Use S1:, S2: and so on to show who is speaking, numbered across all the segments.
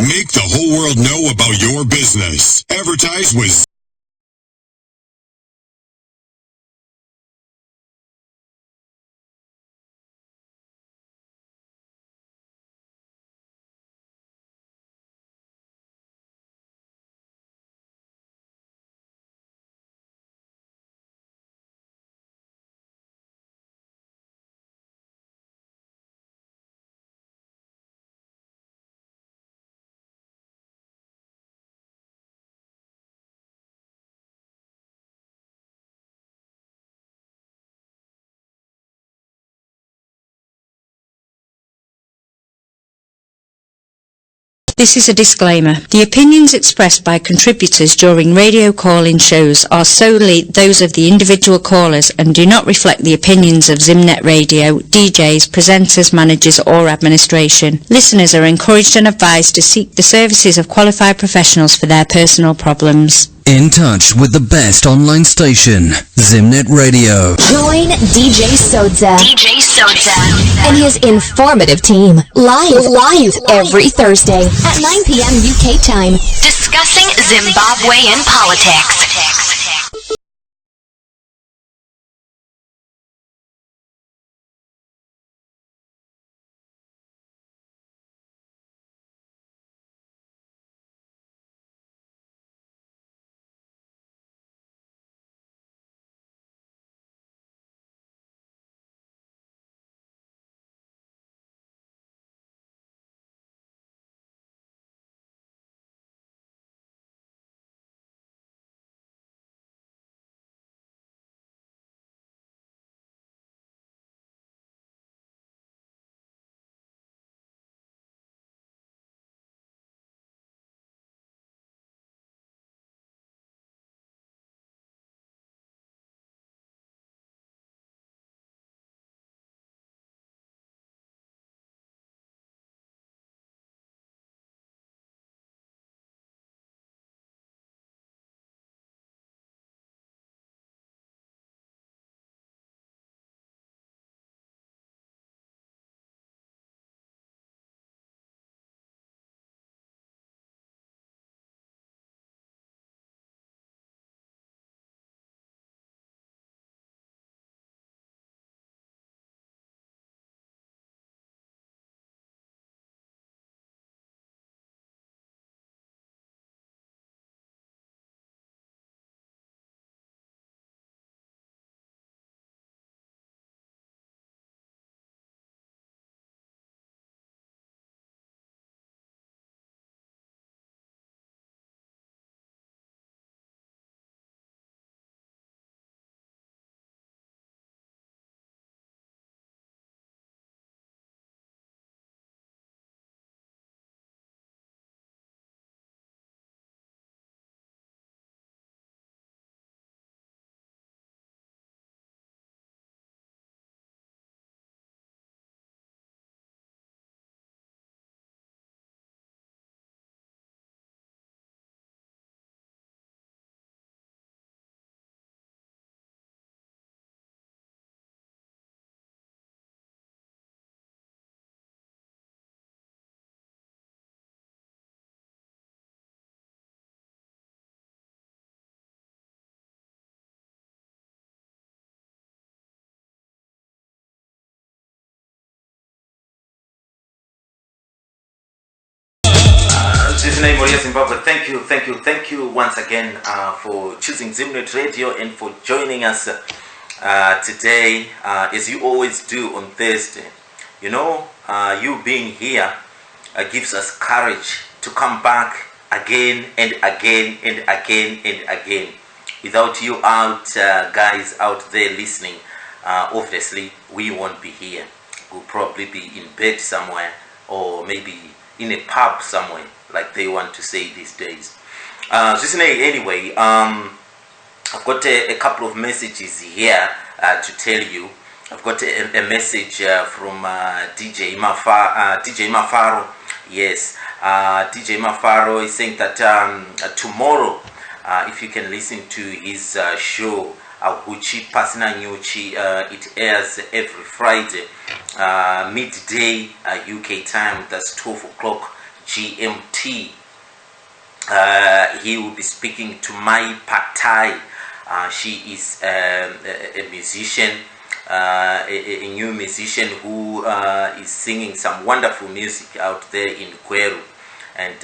S1: Make the whole world know about your business. Advertise with
S2: This is a disclaimer. The opinions expressed by contributors during radio call-in shows are solely those of the individual callers and do not reflect the opinions of Zimnet Radio, DJs, presenters, managers or administration. Listeners are encouraged and advised to seek the services of qualified professionals for their personal problems.
S3: In touch with the best online station, Zimnet Radio.
S4: Join DJ Sodza and his informative team live every Thursday at 9 p.m. UK time, discussing Zimbabwean politics.
S5: dear Zimbabwe, thank you once again for choosing Zimnet Radio and for joining us today, as you always do on Thursday. You know, you being here gives us courage to come back again and again and again and again. Without you guys out there listening, obviously we won't be here. We'll probably be in bed somewhere, or maybe in a pub somewhere, like they want to say these days. Anyway, I've got a couple of messages here to tell you. I've got a message from DJ Mafaro. Yes, DJ Mafaro is saying that tomorrow, if you can listen to his show, Aguchi Pasina Nyuchi, it airs every Friday, midday UK time, that's 12 o'clock GMT. He will be speaking to Mai Patai. She is a musician, a new musician who is singing some wonderful music out there in Kweru. And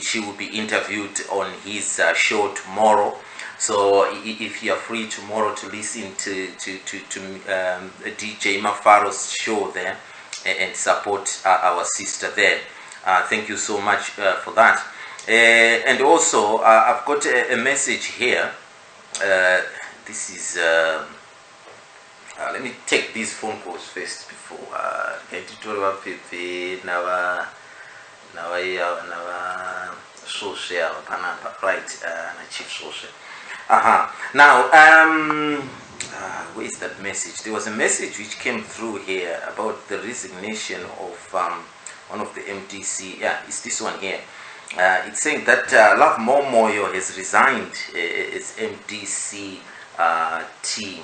S5: she will be interviewed on his show tomorrow. So if you are free tomorrow to listen to DJ Mafaro's show there and support our sister there, thank you so much for that. And also, I've got a message here. This is let me take these phone calls first before social right, chief social. Now, where is that message? There was a message which came through here about the resignation of one of the MDC. Yeah, it's this one here. It's saying that Love Momoyo has resigned as MDC T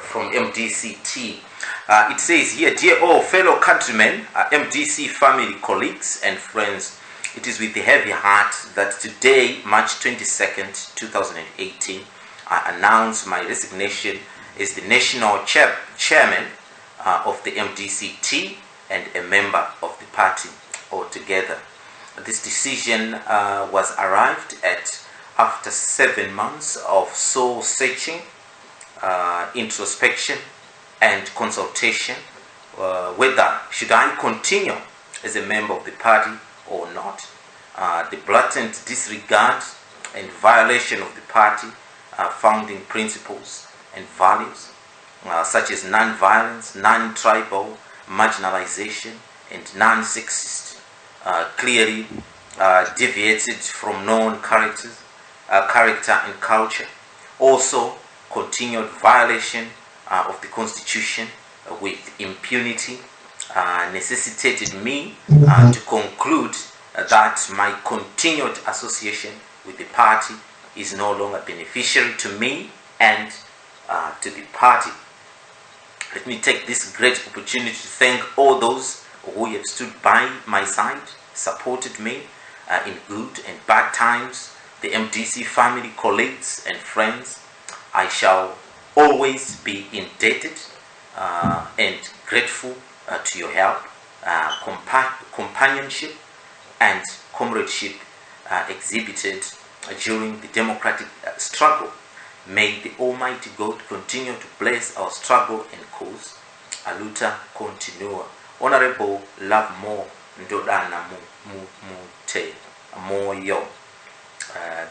S5: from MDCT. It says here, dear all fellow countrymen, MDC family, colleagues and friends, it is with a heavy heart that today, March 22nd, 2018, I announce my resignation as the national chairman of the MDCT and a member of the party altogether. This decision was arrived at after 7 months of soul searching, introspection and consultation, whether should I continue as a member of the party or not. The blatant disregard and violation of the party founding principles and values such as non-violence, non-tribal, marginalization and non-sexist clearly deviated from known character and culture. Also, continued violation of the Constitution with impunity necessitated me to conclude that my continued association with the party is no longer beneficial to me and to the party. Let me take this great opportunity to thank all those who have stood by my side, supported me in good and bad times, the MDC family, colleagues and friends. I shall always be indebted and grateful to your help, companionship and comradeship exhibited during the democratic struggle. May the Almighty God continue to bless our struggle and cause. Aluta continua. Honorable Love Mo Ndodana Mute Moyo,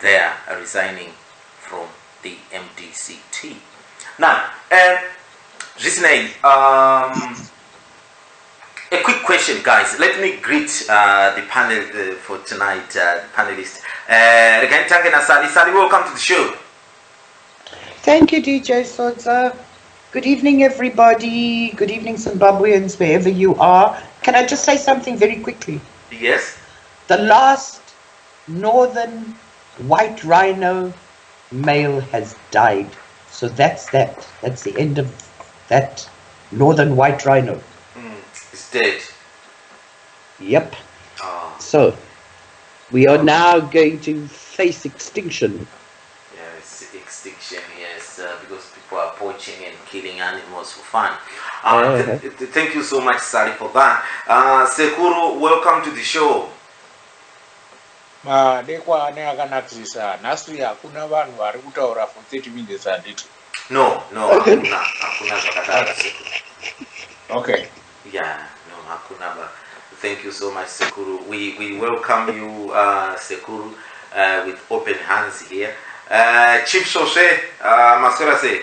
S5: they are resigning from the MDCT. Now, listening, a quick question, guys. Let me greet the panel for tonight, the panelists. Sali, welcome to the show.
S6: Thank you, DJ Sodza. Good evening, everybody. Good evening, Zimbabweans, wherever you are. Can I just say something very quickly?
S5: Yes.
S6: The last northern white rhino male has died. So that's that. That's the end of that northern white rhino.
S5: It's dead.
S6: Yep.
S5: Oh.
S6: So we are now going to face extinction.
S5: Yes, extinction, yes, because people are poaching and killing animals for fun. Thank you so much, Sari, for that. Sekuro, welcome to the show.
S7: madekwa ane akanakisisa nhasi hakuna vanhu vari kutaura for 30 minutes handiti.
S5: No, hakuna zvakadaro.
S7: Okay.
S5: Yeah, no, hakuna. Thank you so much, Sekuru. We welcome you, Sekuru, with open hands here. Chief Sose, Masora say.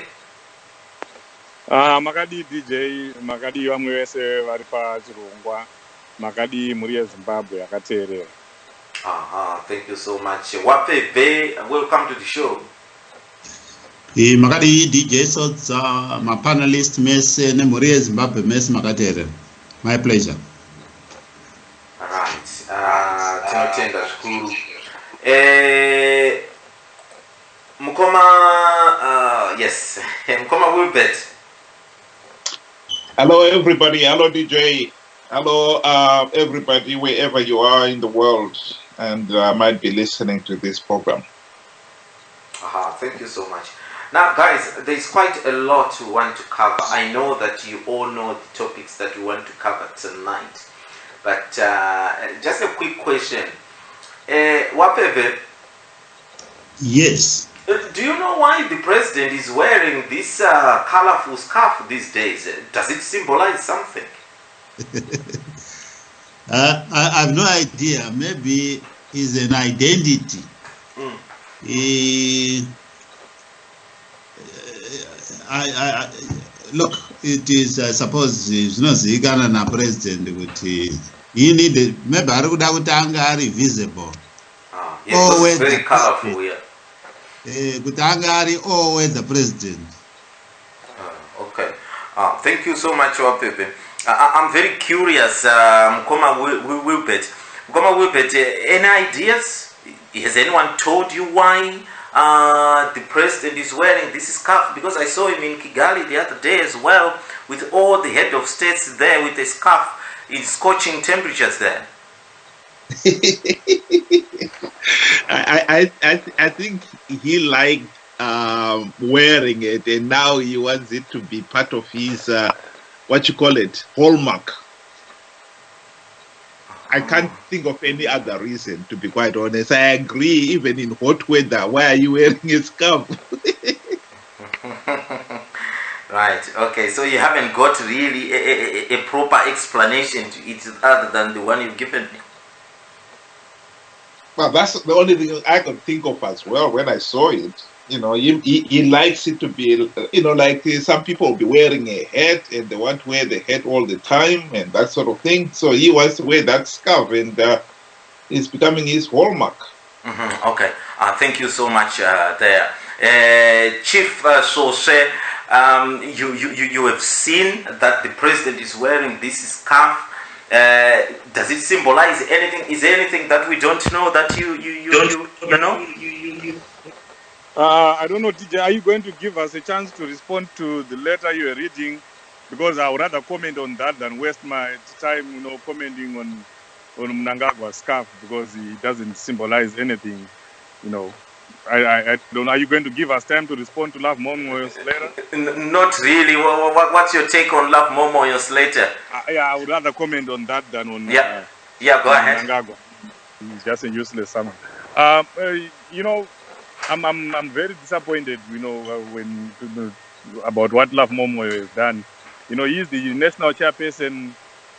S8: Makadi DJ, makadi vamwe vese vari pachirongwa, makadi muri yeZimbabwe yakateerera.
S5: Thank you so much. Wapebe, welcome to the show.
S9: Makadi DJ Sodza, my panelist mese ne muri yeZimbabwe mese makateerera. My pleasure.
S5: Right. Tinotenda zvikuru. Mukoma, yes, Mukoma Wilbert.
S10: Hello, everybody. Hello, DJ. Hello, everybody, wherever you are in the world and might be listening to this program.
S5: Thank you so much. Now, guys, there's quite a lot we want to cover. I know that you all know the topics that we want to cover tonight. But just a quick question. Wapebe?
S9: Yes.
S5: Do you know why the president is wearing this colorful scarf these days? Does it symbolize something?
S9: I have no idea. Maybe it's an identity. Look, it is, I suppose, it's not Zigana na president with he needed, maybe I would have visible.
S5: Yes, very colorful, yeah.
S9: Gutangari always the president.
S5: Okay. Thank you so much, Wapepe. I'm very curious, Mkoma Wilbert. Mkoma Wilbert, any ideas? Has anyone told you why the president is wearing this scarf? Because I saw him in Kigali the other day as well, with all the head of states there with a scarf in scorching temperatures there.
S10: I think he liked wearing it, and now he wants it to be part of his hallmark. I can't think of any other reason, to be quite honest. I agree, even in hot weather, why are you wearing a scarf?
S5: Right, okay, so you haven't got really a proper explanation to it other than the one you've given me.
S10: Well, that's the only thing I could think of as well when I saw it. You know, he likes it to be, like some people will be wearing a hat and they want to wear the hat all the time and that sort of thing. So he wants to wear that scarf, and it's becoming his hallmark.
S5: Okay, thank you so much there. Chief Sose, you have seen that the president is wearing this scarf. Does it symbolize anything? Is there anything that we don't know that you know?
S8: I don't know, DJ. Are you going to give us a chance to respond to the letter you are reading? Because I would rather comment on that than waste my time, commenting on Mnangagwa's scarf, because it doesn't symbolize anything, I don't know. Are you going to give us time to respond to Love Momo's letter?
S5: Not really. What's your take on Love Momo's letter?
S8: I would rather comment on that than on
S5: go ahead.
S8: Mnangagwa. He's just a useless someone. I'm very disappointed, when about what Love Momo has done. He's the national chairperson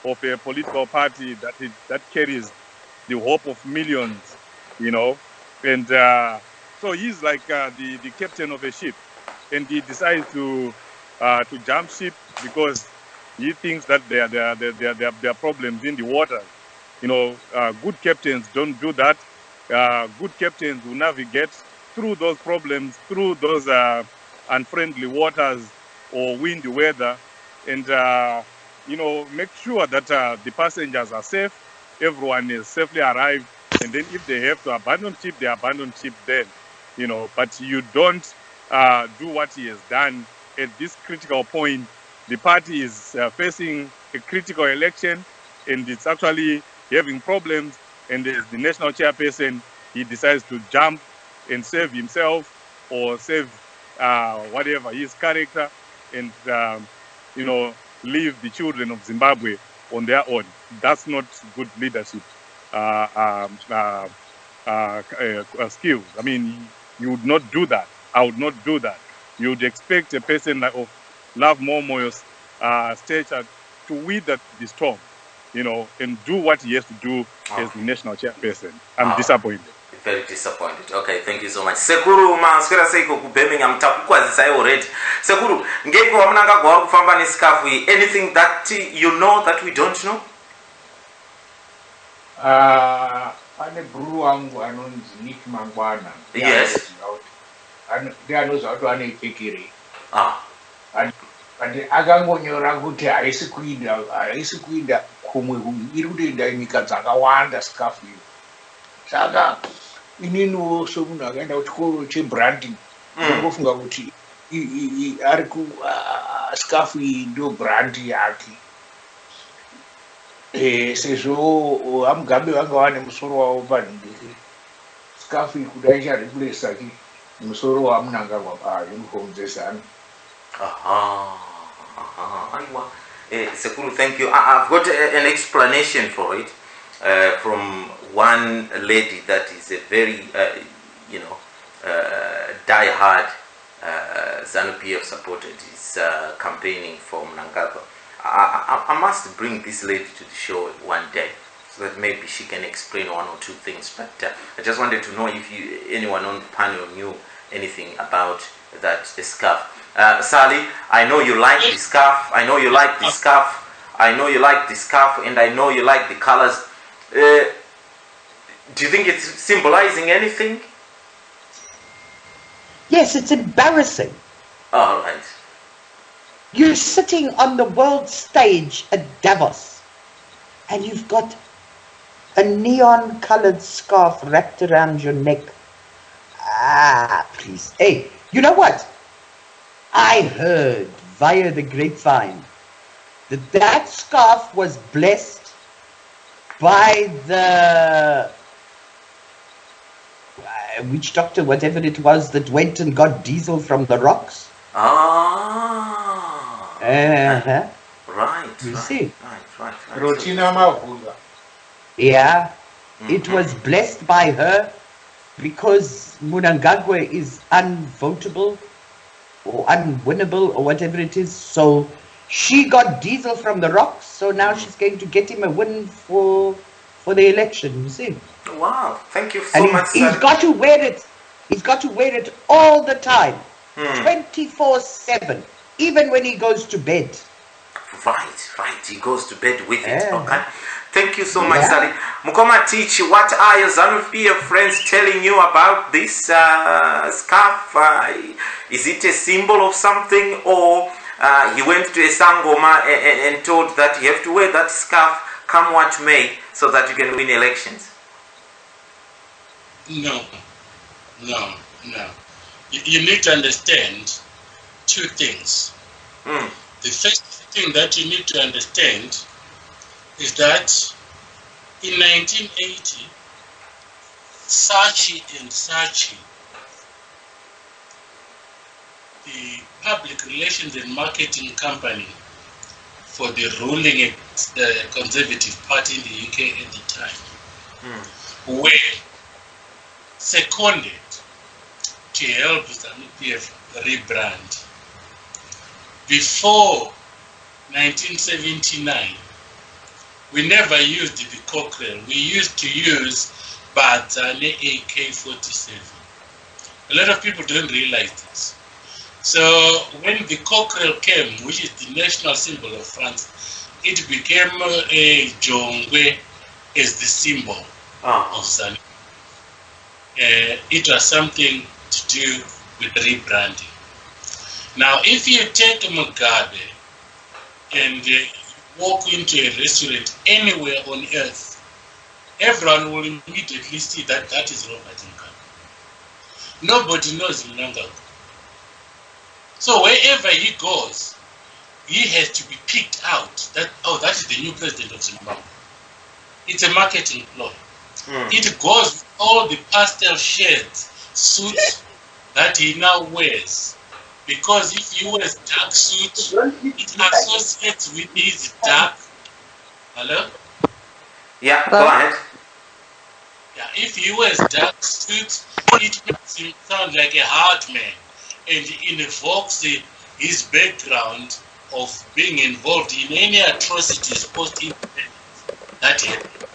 S8: of a political party that carries the hope of millions, and so he's like the captain of a ship, and he decides to jump ship because he thinks that there are problems in the water. Good captains don't do that. Good captains will navigate through those problems, through those unfriendly waters or windy weather, and make sure that the passengers are safe, everyone is safely arrived, and then if they have to abandon ship, they abandon ship then, but you don't do what he has done at this critical point. The party is facing a critical election, and it's actually having problems, and as the national chairperson, he decides to jump and save himself or save whatever his character, and leave the children of Zimbabwe on their own. That's not good leadership. skills. I mean, you would not do that. I would not do that. You would expect a person like of Love Momoyo's stature to weather the storm, and do what he has to do as the national chairperson. I'm disappointed.
S5: Very disappointed. Okay, thank you so much. Sekuru maswera seiko ku Birmingham takukwazisa already. Sekuru, ngeko wamunanga gwa kufamba ne scarf, anything that you know that we don't know?
S7: Ane buru wangu anonzi Nick Mangwana.
S5: Yes.
S7: They knows how to ane fikiri. And akangonyora kuti haisi kuinda kumwe irikutoenda nyika dzakawanda scarf iyo. Saka ininiwo somunhu akaenda kuchikoro chebranding ngofunga kuti ari ku scarf iyi ndo brand yake. Sezvo amugambe vanga vane musoro wavo panhingiri scarf iyi kudai ichareplace ki musoro wamunangagwa pauniform dzezanu.
S5: Sekuru, thank you. I've got an explanation for it from one lady that is a very, die-hard ZANU-PF supporter, is campaigning for Mnangagwa. I must bring this lady to the show one day so that maybe she can explain one or two things. But I just wanted to know if anyone on the panel knew anything about that scarf. Sally, I know you like the scarf. I know you like the scarf. I know you like the scarf, and I know you like the colors. Do you think it's symbolizing anything?
S6: Yes, it's embarrassing.
S5: All right.
S6: You're sitting on the world stage at Davos, and you've got a neon-colored scarf wrapped around your neck. Please. Hey, you know what? I heard via the grapevine that scarf was blessed by the witch doctor, whatever it was, that went and got diesel from the rocks. Right. You see?
S5: Right.
S7: Rotina Mavula.
S6: Yeah. It was blessed by her because Mnangagwa is unvotable or unwinnable or whatever it is. So she got diesel from the rocks, so now she's going to get him a win for the election, you see.
S5: Wow, thank you so much.
S6: He's got to wear it. He's got to wear it all the time, 24/7, even when he goes to bed.
S5: Right. He goes to bed with it. Okay. Thank you so much, Sally. Mukoma Teach, what are your ZANU-PF friends telling you about this scarf? Is it a symbol of something, or he went to a Sangoma and told that you have to wear that scarf come what may so that you can win elections?
S11: No. You need to understand two things. The first thing that you need to understand is that in 1980, Saatchi and Saatchi, the public relations and marketing company for the ruling Conservative Party in the UK at the time, were seconded to help ZANU-PF rebrand. Before 1979, we never used the cockerel. We used to use Badzane AK-47. A lot of people don't realize this. So when the cockerel came, which is the national symbol of France, it became a Jongwe as the symbol of ZANU. It was something to do with rebranding. Now, if you take Mugabe and walk into a restaurant anywhere on earth, everyone will immediately see that that is Robert Mugabe. Nobody knows Mnangagwa. So wherever he goes, he has to be picked out that, that is the new president of Zimbabwe. It's a marketing ploy. It goes with all the pastel shades, suits that he now wears. Because if he wears dark suit, it associates with his dark. Hello?
S5: Yeah, go ahead.
S11: Yeah, if he wears dark suits, it makes him sound like a hard man, and invokes his background of being involved in any atrocities post-independence that happened.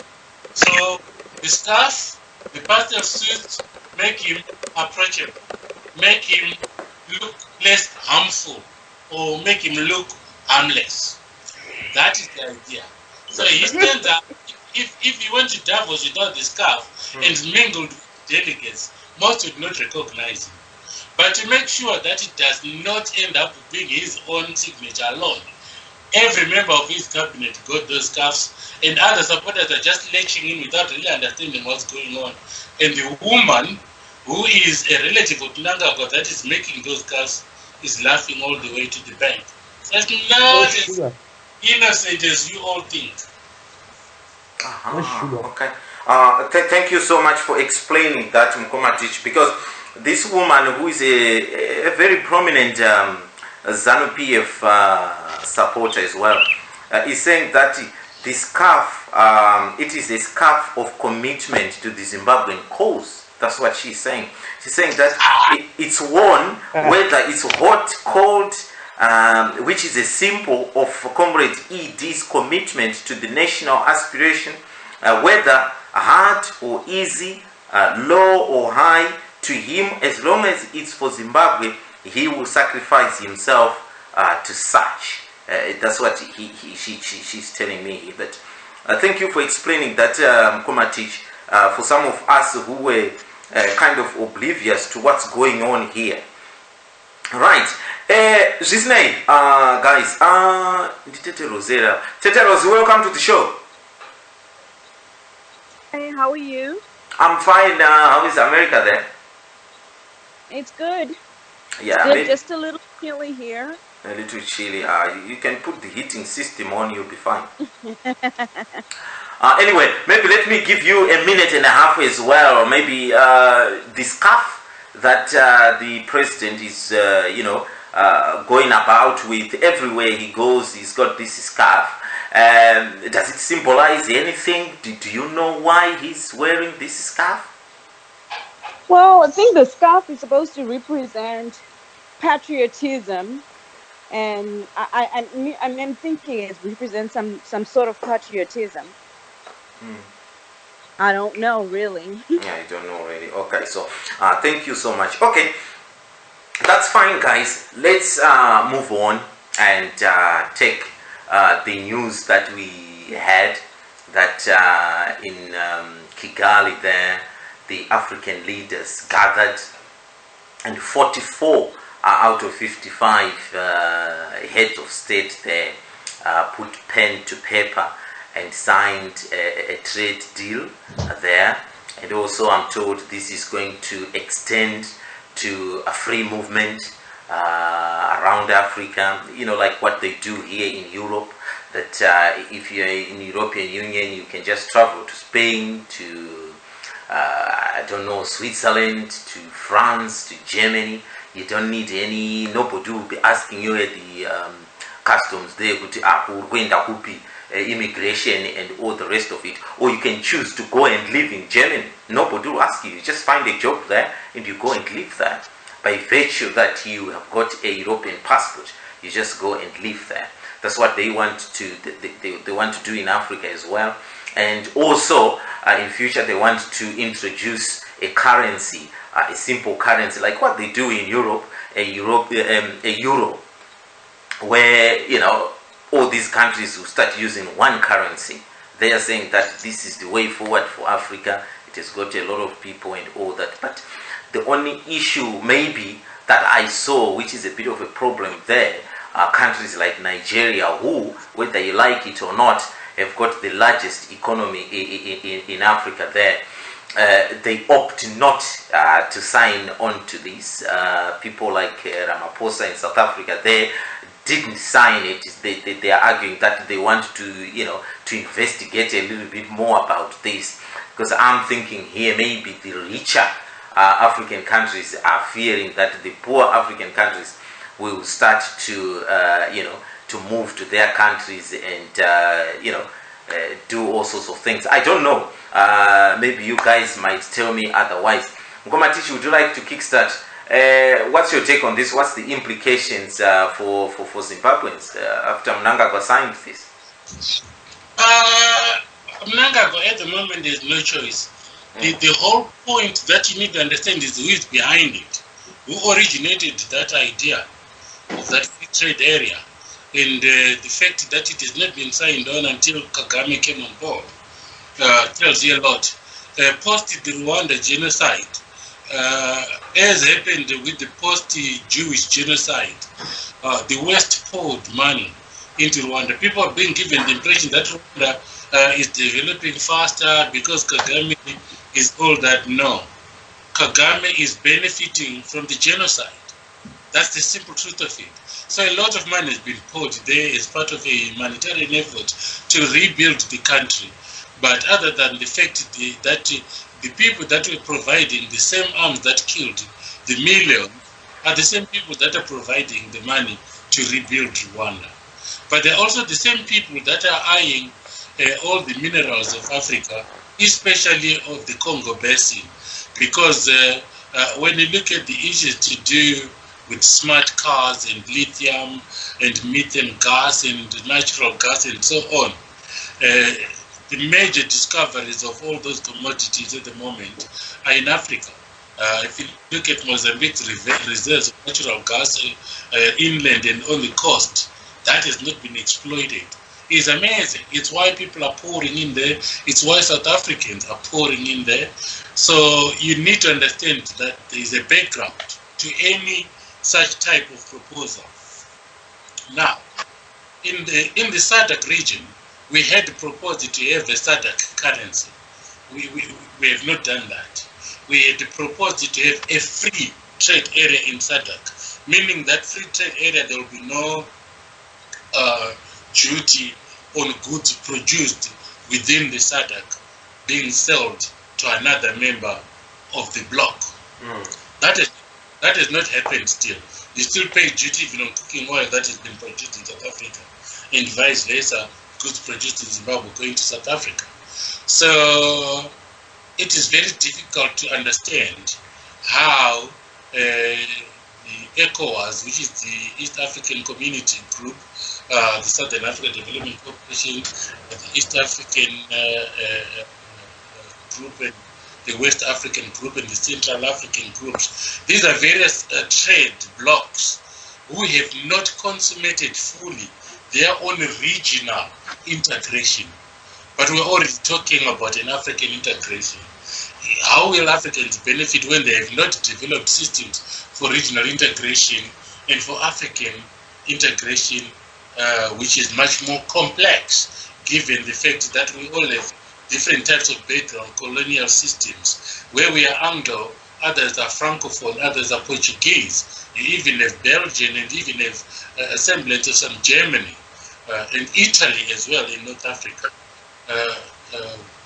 S11: So the scarf, the pastel suits make him approachable, make him look less harmful, or make him look harmless. That is the idea. So he stands up. If he went to Davos without the scarf and mingled with delegates, most would not recognize him. But to make sure that it does not end up being his own signature alone, every member of his cabinet got those scarves, and other supporters are just leching in without really understanding what's going on. And the woman, who is a relative of Mnangagwa that is making those scarves, is laughing all the way to the bank. So it's not as innocent as you all think.
S5: Okay. Thank you so much for explaining that, Mkomatich, because this woman, who is a very prominent ZANU-PF supporter as well, is saying that the scarf, it is a scarf of commitment to the Zimbabwean cause. That's what she's saying. She's saying that it's worn whether it's hot, cold, which is a symbol of Comrade ED's commitment to the national aspiration, whether hard or easy, low or high, to him, as long as it's for Zimbabwe, he will sacrifice himself to such. That's what she's telling me. But thank you for explaining that, Komatich, for some of us who were kind of oblivious to what's going on here. Right. Zisney, guys, Tete Rosera. Tete Rose, welcome to the show.
S12: Hey, how are you?
S5: I'm fine. How is America there?
S12: It's good.
S5: Yeah,
S12: it's good. Just a little chilly here.
S5: A little chilly. You can put the heating system on, you'll be fine. Anyway, maybe let me give you a minute and a half as well. Maybe the scarf that the president is, going about with everywhere he goes. He's got this scarf. Does it symbolize anything? Do you know why he's wearing this scarf?
S12: Well, I think the scarf is supposed to represent patriotism, and I'm thinking it represents some sort of patriotism. I don't know really.
S5: Yeah, I don't know really. Okay, so thank you so much. Okay, that's fine, guys. Let's move on and take the news that we had, that in Kigali there, the African leaders gathered, and 44 out of 55 heads of state there put pen to paper and signed a trade deal there. And also I'm told this is going to extend to a free movement around Africa, like what they do here in Europe, that if you're in the European Union, you can just travel to Spain, to Switzerland, to France, to Germany. You don't need nobody will be asking you at the customs there, immigration and all the rest of it. Or you can choose to go and live in Germany. Nobody will ask you. You just find a job there and you go and live there. By virtue that you have got a European passport, you just go and live there. That's what they want to they want to do in Africa as well. And also in future they want to introduce a currency, a simple currency like what they do in Europe, a euro, where all these countries will start using one currency. They are saying that this is the way forward for Africa. It has got a lot of people and all that. But the only issue maybe that I saw, which is a bit of a problem there, are countries like Nigeria, who, whether you like it or not, have got the largest economy in Africa there. They opt not to sign on to this. People like Ramaphosa in South Africa, they didn't sign it. They are arguing that they want to, to investigate a little bit more about this. Because I'm thinking here, maybe the richer African countries are fearing that the poor African countries will start to, to move to their countries and, do all sorts of things. I don't know. Maybe you guys might tell me otherwise. Ngomatishi, would you like to kickstart? What's your take on this? What's the implications for Zimbabweans after Mnangagwa signed this?
S11: Mnangagwa at the moment there's no choice. The whole point that you need to understand is who is behind it, who originated that idea of that free trade area, and the fact that it has not been signed on until Kagame came on board tells you a lot. Post the Rwanda genocide, as happened with the post-Jewish genocide, the West poured money into Rwanda. People are being given the impression that Rwanda is developing faster because Kagame is all that. No. Kagame is benefiting from the genocide. That's the simple truth of it. So a lot of money has been poured there as part of a humanitarian effort to rebuild the country. But other than the fact that the people that were providing the same arms that killed the million are the same people that are providing the money to rebuild Rwanda. But they're also the same people that are eyeing all the minerals of Africa, especially of the Congo Basin. Because when you look at the issues to do with smart cars and lithium and methane gas and natural gas and so on, the major discoveries of all those commodities at the moment are in Africa. If you look at Mozambique's reserves of natural gas inland and on the coast, that has not been exploited. It's amazing. It's why people are pouring in there. It's why South Africans are pouring in there. So you need to understand that there is a background to any such type of proposal. Now, in the SADC region, we had proposed to have a SADC currency. We have not done that. We had proposed to have a free trade area in SADC, meaning that free trade area there will be no duty on goods produced within the SADC being sold to another member of the bloc. That has not happened still. You still pay duty even on cooking oil that has been produced in South Africa, and vice versa, goods produced in Zimbabwe going to South Africa. So it is very difficult to understand how the ECOWAS, which is the East African Community Group, the Southern African Development Corporation, the East African Group, and the West African Group, and the Central African groups. These are various trade blocs who have not consummated fully their own regional integration. But we're already talking about an African integration. How will Africans benefit when they have not developed systems for regional integration and for African integration, which is much more complex, given the fact that we all have different types of background, colonial systems, where we are Anglo, others are Francophone, others are Portuguese. You even have Belgian and even have a semblance of some Germany and Italy as well in North Africa,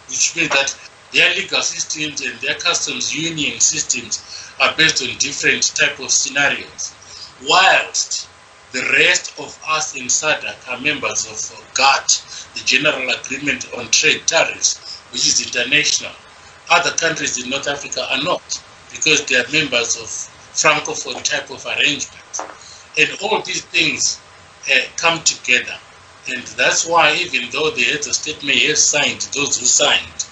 S11: which means that their legal systems and their customs union systems are based on different type of scenarios. Whilst the rest of us in SADC are members of GATT, the General Agreement on Trade Tariffs, which is international. Other countries in North Africa are not, because they are members of Francophone type of arrangements. And all these things come together. And that's why, even though the heads of state may have signed, those who signed,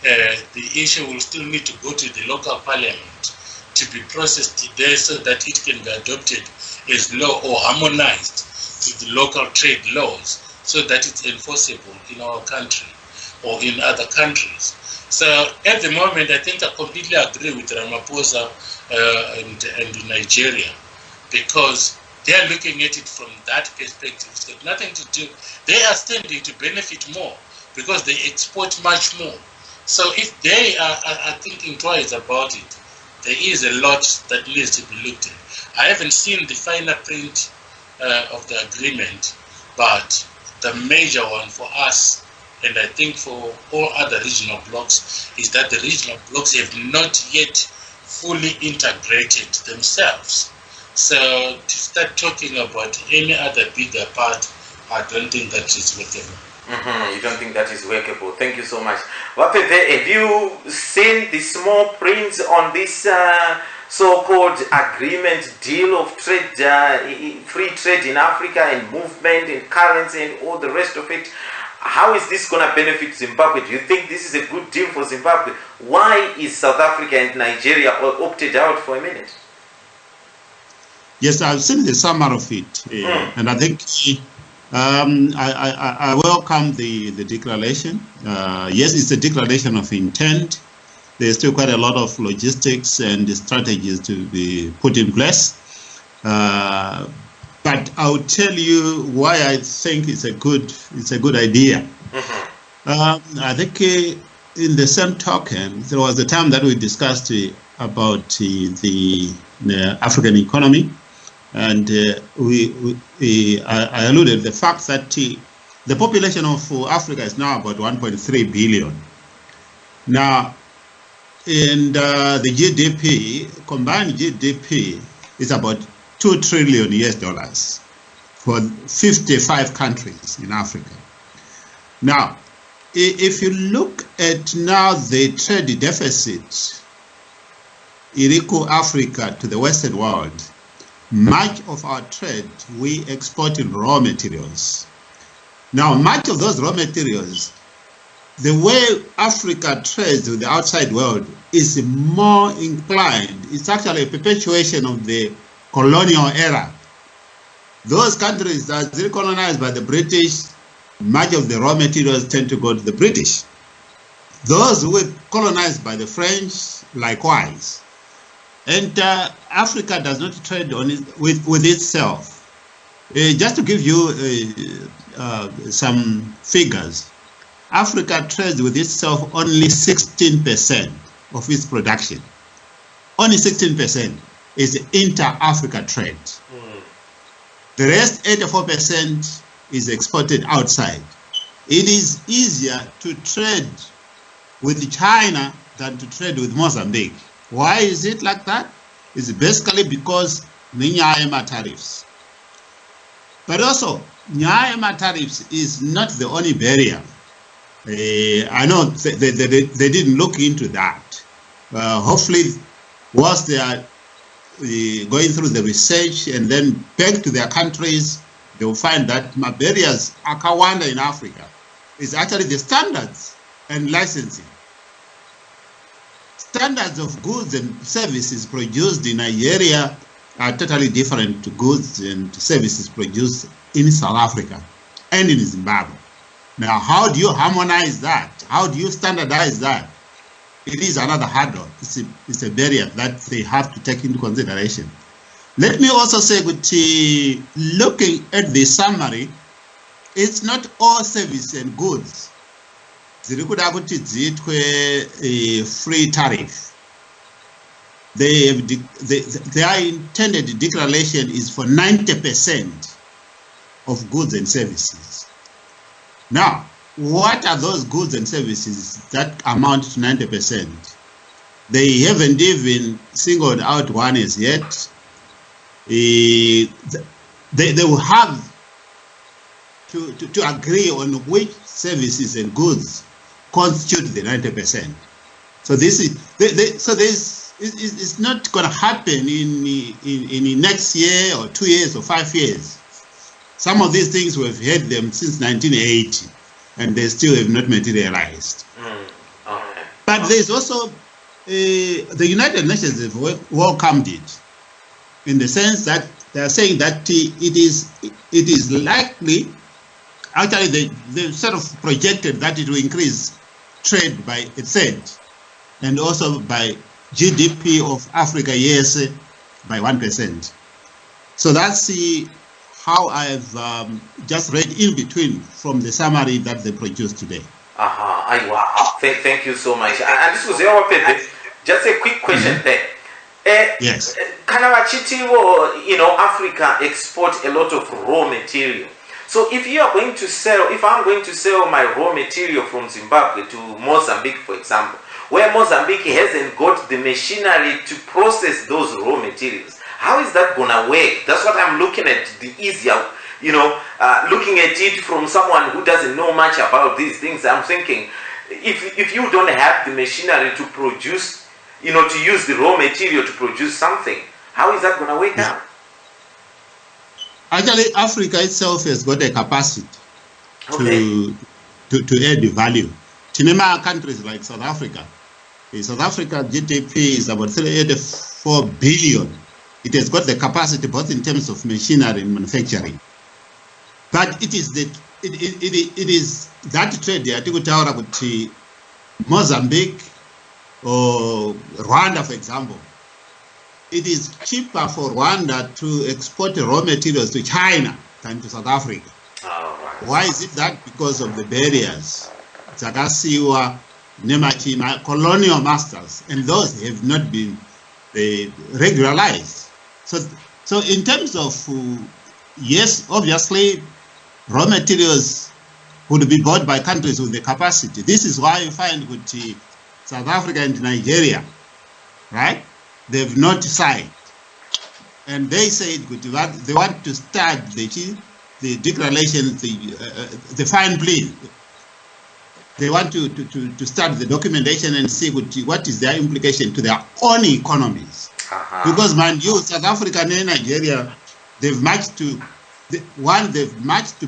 S11: the issue will still need to go to the local parliament to be processed there so that it can be adopted as law or harmonized to the local trade laws so that it's enforceable in our country or in other countries. So at the moment, I think I completely agree with Ramaphosa and Nigeria, because they are looking at it from that perspective. It's got nothing to do. They are standing to benefit more because they export much more. So if they are thinking twice about it, there is a lot that needs to be looked at. I haven't seen the final print of the agreement, but the major one for us, and I think for all other regional blocs, is that the regional blocs have not yet fully integrated themselves. So to start talking about any other bigger part, I don't think that is workable.
S5: You don't think that is workable? Thank you so much. Wapepe, have you seen the small print on this so-called agreement deal of trade, free trade in Africa and movement and currency and all the rest of it? How is this going to benefit Zimbabwe? Do you think this is a good deal for Zimbabwe? Why is South Africa and Nigeria opted out for a minute?
S9: Yes, I've seen the summary of it, and I think I welcome the declaration. Yes, it's a declaration of intent. There's still quite a lot of logistics and strategies to be put in place. But I'll tell you why I think it's a good idea. I think in the same token, there was a time that we discussed about the African economy, and I alluded the fact that the population of Africa is now about 1.3 billion. Now, and the GDP, combined GDP, is about $2 trillion US for 55 countries in Africa. Now, if you look at now the trade deficit in equal Africa to the Western world, much of our trade we export in raw materials. Now, much of those raw materials, the way Africa trades with the outside world is more inclined. It's actually a perpetuation of the colonial era. Those countries that are colonized by the British, much of the raw materials tend to go to the British. Those who were colonized by the French, likewise. And Africa does not trade on it with itself. Just to give you some figures, Africa trades with itself only 16% of its production. Only 16% is inter-Africa trade. The rest, 84%, is exported outside. It is easier to trade with China than to trade with Mozambique. Why is it like that? It's basically because Nyayama tariffs. But also, Nyayama tariffs is not the only barrier. I know they didn't look into that. Hopefully, whilst they are going through the research and then back to their countries, they will find that my barriers Akawanda in Africa is actually the standards and licensing. Standards of goods and services produced in Nigeria are totally different to goods and services produced in South Africa and in Zimbabwe. Now, how do you harmonize that? How do you standardize that? It is another hurdle. It's a barrier that they have to take into consideration. Let me also say, looking at the summary, it's not all service and goods. The free tariff. Their intended declaration is for 90% of goods and services. Now, what are those goods and services that amount to 90%? They haven't even singled out one as yet. They will have to agree on which services and goods constitute the 90%. So this is not going to happen in next year or 2 years or 5 years. Some of these things we've had them since 1980, and they still have not materialized.
S5: Okay.
S9: But there's also the United Nations have welcomed it, in the sense that they are saying that it is likely. Actually, they sort of projected that it will increase trade by a third, and also by GDP of Africa, yes, by 1%. So that's how I've just read in between from the summary that they produced today.
S5: Thank you so much. And this was your paper. Just a quick question there.
S9: Yes.
S5: Africa export a lot of raw material. So if I'm going to sell my raw material from Zimbabwe to Mozambique, for example, where Mozambique hasn't got the machinery to process those raw materials, how is that going to work? That's what I'm looking at, the easier. looking at it from someone who doesn't know much about these things, I'm thinking, if you don't have the machinery to produce, to use the raw material to produce something, how is that going to work out?
S9: Actually, Africa itself has got a capacity to add value. Tinema countries like South Africa. South Africa GDP is about 384 billion. It has got the capacity both in terms of machinery and manufacturing. But it is that trade yatikutaura kuti Mozambique or Rwanda, for example. It is cheaper for Rwanda to export raw materials to China than to South Africa. Why is it that? Because of the barriers. Dzakasiwa, Nemachima, colonial masters, and those have not been regularized. So in terms of, yes, obviously, raw materials would be bought by countries with the capacity. This is why you find with South Africa and Nigeria, right? They've not signed. And they said they want to start the declaration, the fine print. They want to start the documentation and see what is their implication to their own economies. Because, mind you, South Africa and Nigeria, they've much to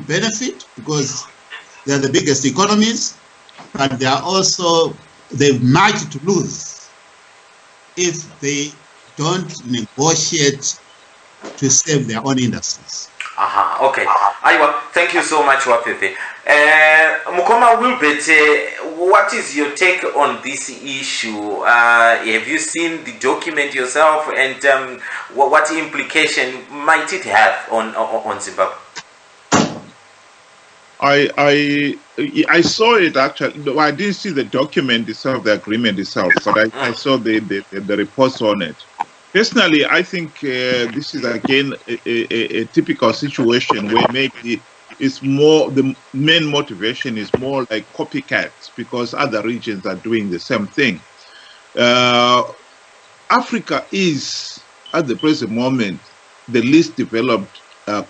S9: benefit because they're the biggest economies, but they've much to lose if they don't negotiate to save their own industries.
S5: Okay. Aiwa, thank you so much, Wapepe. Mukoma Wilbert, what is your take on this issue? Have you seen the document yourself, and what implication might it have on Zimbabwe?
S10: I saw it actually. No, I didn't see the document itself, the agreement itself, but I saw the reports on it. Personally, I think this is again a typical situation where maybe it's more, the main motivation is more like copycats because other regions are doing the same thing. Africa is, at the present moment, the least developed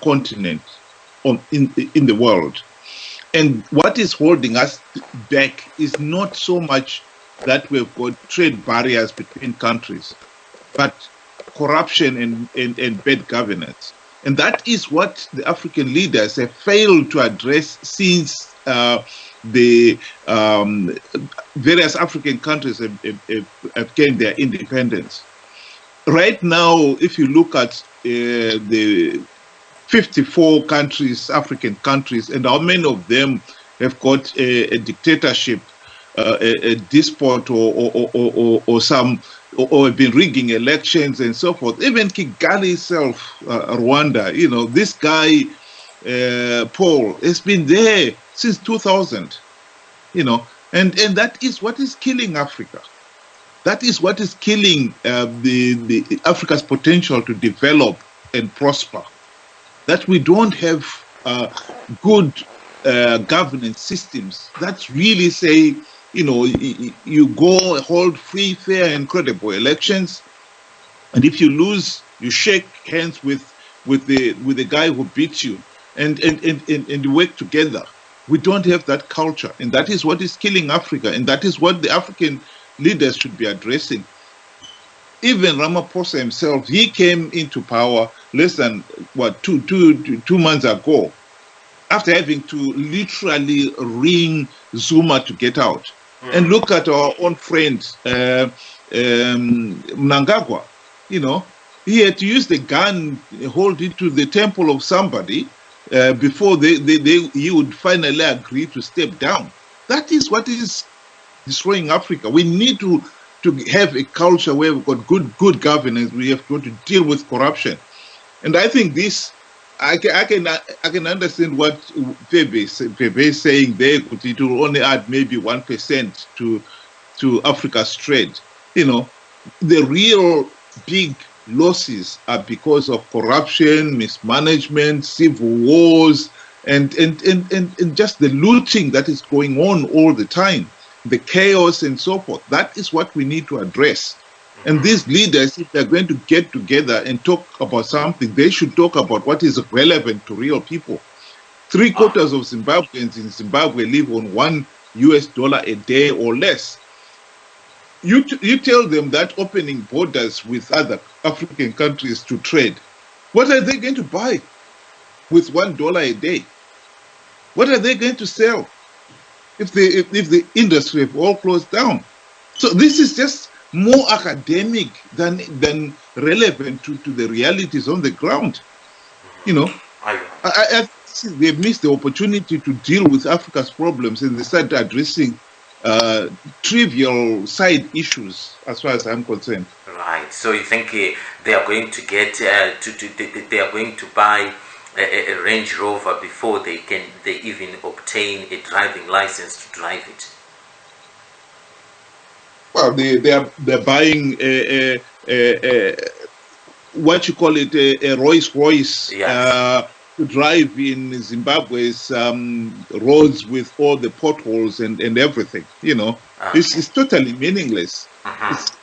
S10: continent in the world. And what is holding us back is not so much that we've got trade barriers between countries, but corruption and bad governance. And that is what the African leaders have failed to address since the various African countries have gained their independence. Right now, if you look at the 54 countries, African countries, and how many of them have got a dictatorship, a despot, or have been rigging elections and so forth. Even Kigali itself, Rwanda, this guy, Paul, has been there since 2000, and that is what is killing Africa. That is what is killing the Africa's potential to develop and prosper. That we don't have good governance systems that really say, you go hold free, fair, and credible elections, and if you lose, you shake hands with the guy who beat you, and you work together. We don't have that culture, and that is what is killing Africa, and that is what the African leaders should be addressing. Even Ramaphosa himself, he came into power less than two months ago, after having to literally ring Zuma to get out. And look at our own friend Mnangagwa. He had to use the gun, hold it to the temple of somebody before he would finally agree to step down. That is what is destroying Africa. We need to have a culture where we've got good governance. We have got to deal with corruption, and I think this. I can understand what Febe is saying there. It will only add maybe 1% to Africa's trade. The real big losses are because of corruption, mismanagement, civil wars, and just the looting that is going on all the time, the chaos and so forth. That is what we need to address. And these leaders, if they're going to get together and talk about something, they should talk about what is relevant to real people. 3/4 of Zimbabweans in Zimbabwe live on $1 a day or less. You tell them that opening borders with other African countries to trade, what are they going to buy with $1 a day? What are they going to sell if the industry have all closed down? So this is just more academic than relevant to the realities on the ground. You know, I they missed the opportunity to deal with Africa's problems, and they started addressing trivial side issues, as far as I'm concerned.
S5: Right. So you think they are going to get they are going to buy a Range Rover before they even obtain a driving license to drive it?
S10: Well, they're buying a what you call it, a Rolls Royce.
S5: Yes.
S10: To drive in Zimbabwe's roads with all the potholes and everything, you know. Okay. It's totally meaningless.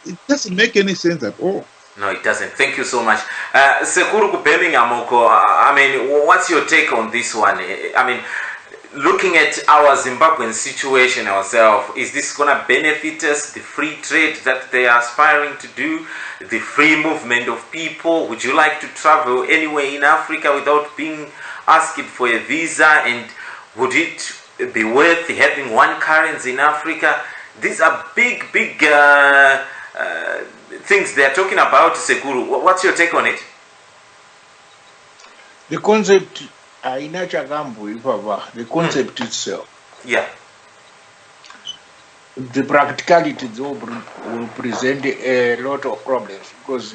S10: It doesn't make any sense at all.
S5: No, it doesn't. Thank you so much. Sekuru Birmingham, I mean, what's your take on this one? I mean, looking at our Zimbabwean situation ourselves, is this going to benefit us, the free trade that they are aspiring to do, the free movement of people? Would you like to travel anywhere in Africa without being asked for a visa? And would it be worth having one currency in Africa? These are big things they are talking about, Sekuru. What's your take on it?
S7: The concept, the concept itself.
S5: Yeah.
S7: The practicalities will present a lot of problems because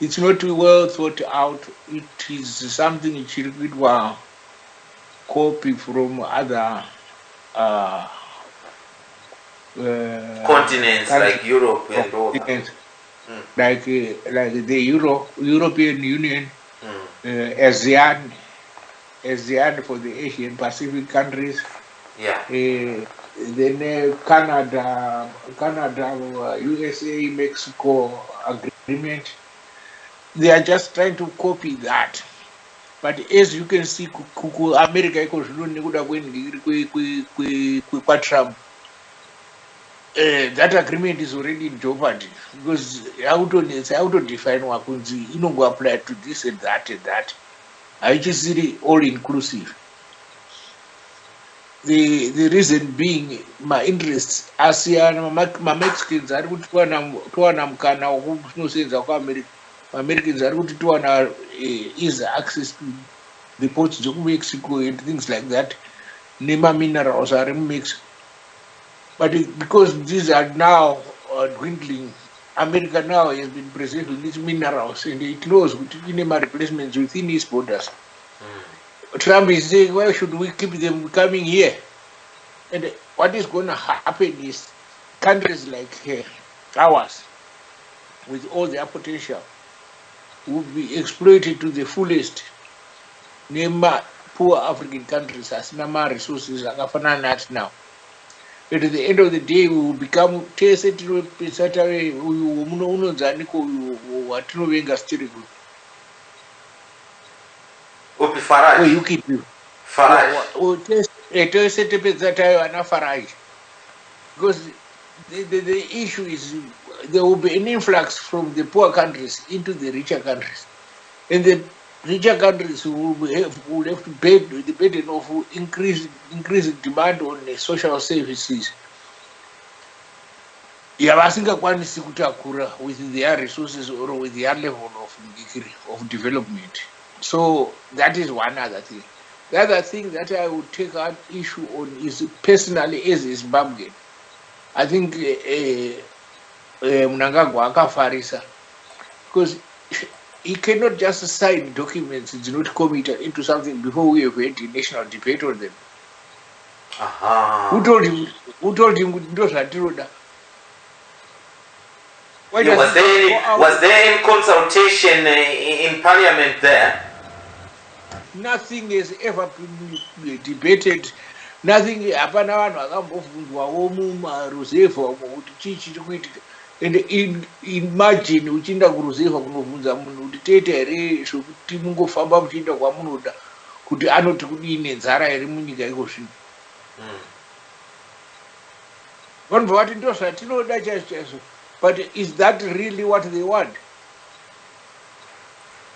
S7: it's not well thought out. It is something which will copy from other
S5: continents like Europe and all that.
S7: Like the European Union, ASEAN for the Asian Pacific countries.
S5: Yeah.
S7: Then Canada, USA, Mexico agreement. They are just trying to copy that. But as you can see, America Trump. That agreement is already in jeopardy because how to define wakunzi go apply to this and that and that. I just see all inclusive. The reason being my interests ASEAN, my Mexicans are good to no sense of America. Americans are good to ease access to the ports of Mexico and things like that. Nema minerals are in Mexico. But because these are now dwindling, America now has been preserving these minerals and it knows minimum replacements within its borders. Trump is saying, why should we keep them coming here? And what is going to happen is countries like ours, with all their potential, will be exploited to the fullest. Name poor African countries as Nama resources are now. At the end of the day, we will become because the issue is there will be an influx from the poor countries into the richer countries, and the richer countries will have to bear the burden of increased demand on social services. With their resources or with their level of development. So that is one other thing. The other thing that I would take an issue on is personally as a Zimbabwean. I think Mnangagwa akafarisa because he cannot just sign documents, it's not committed into something before we have had a national debate on them. Who told him
S5: was there any consultation in Parliament there?
S7: Nothing has ever been debated. Nothing. And imagine uchinda kuruziva kunovhunza munhu kuti toita here zvokuti mungofamba muchienda kwamunoda kuti anoti kudii nenzara here munyika iko zvino. Vanhu vati ndo zvatinoda chaizvo chaizvo, but is that really what they want?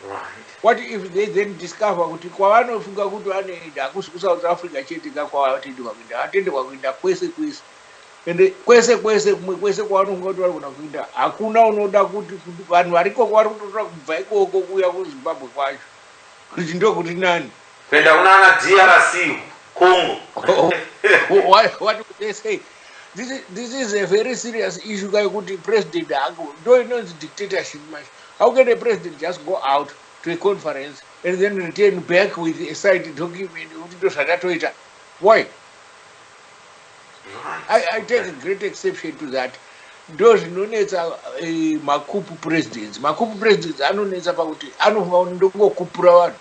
S5: Right.
S7: What if they then discover kuti kwavanofunga kuti vanoenda hakusi kuSouth Africa chete kakwavatoendwa kuenda, vatendekwa kuenda kwese kwese. Ende kwese kwese kumwe kwese kwavanofunga kuti varikona kuenda hakuna unoda kuti vanhu variko vari kutotora kubva ikoko kuuya kuZimbabwe kwacho kuti ndokuti nani
S5: kuenda kunana DRC Congo.
S7: What would they say? This is a very serious issue kuti president angu ndo inonzi dictatorship much. How can a president just go out to a conference and then return back with a signed document? Why? I take a great exception to that. Those nonetsa makupu presidents. Makupu presidents anonetsa pakuti anofunga ndongokupura vanhu.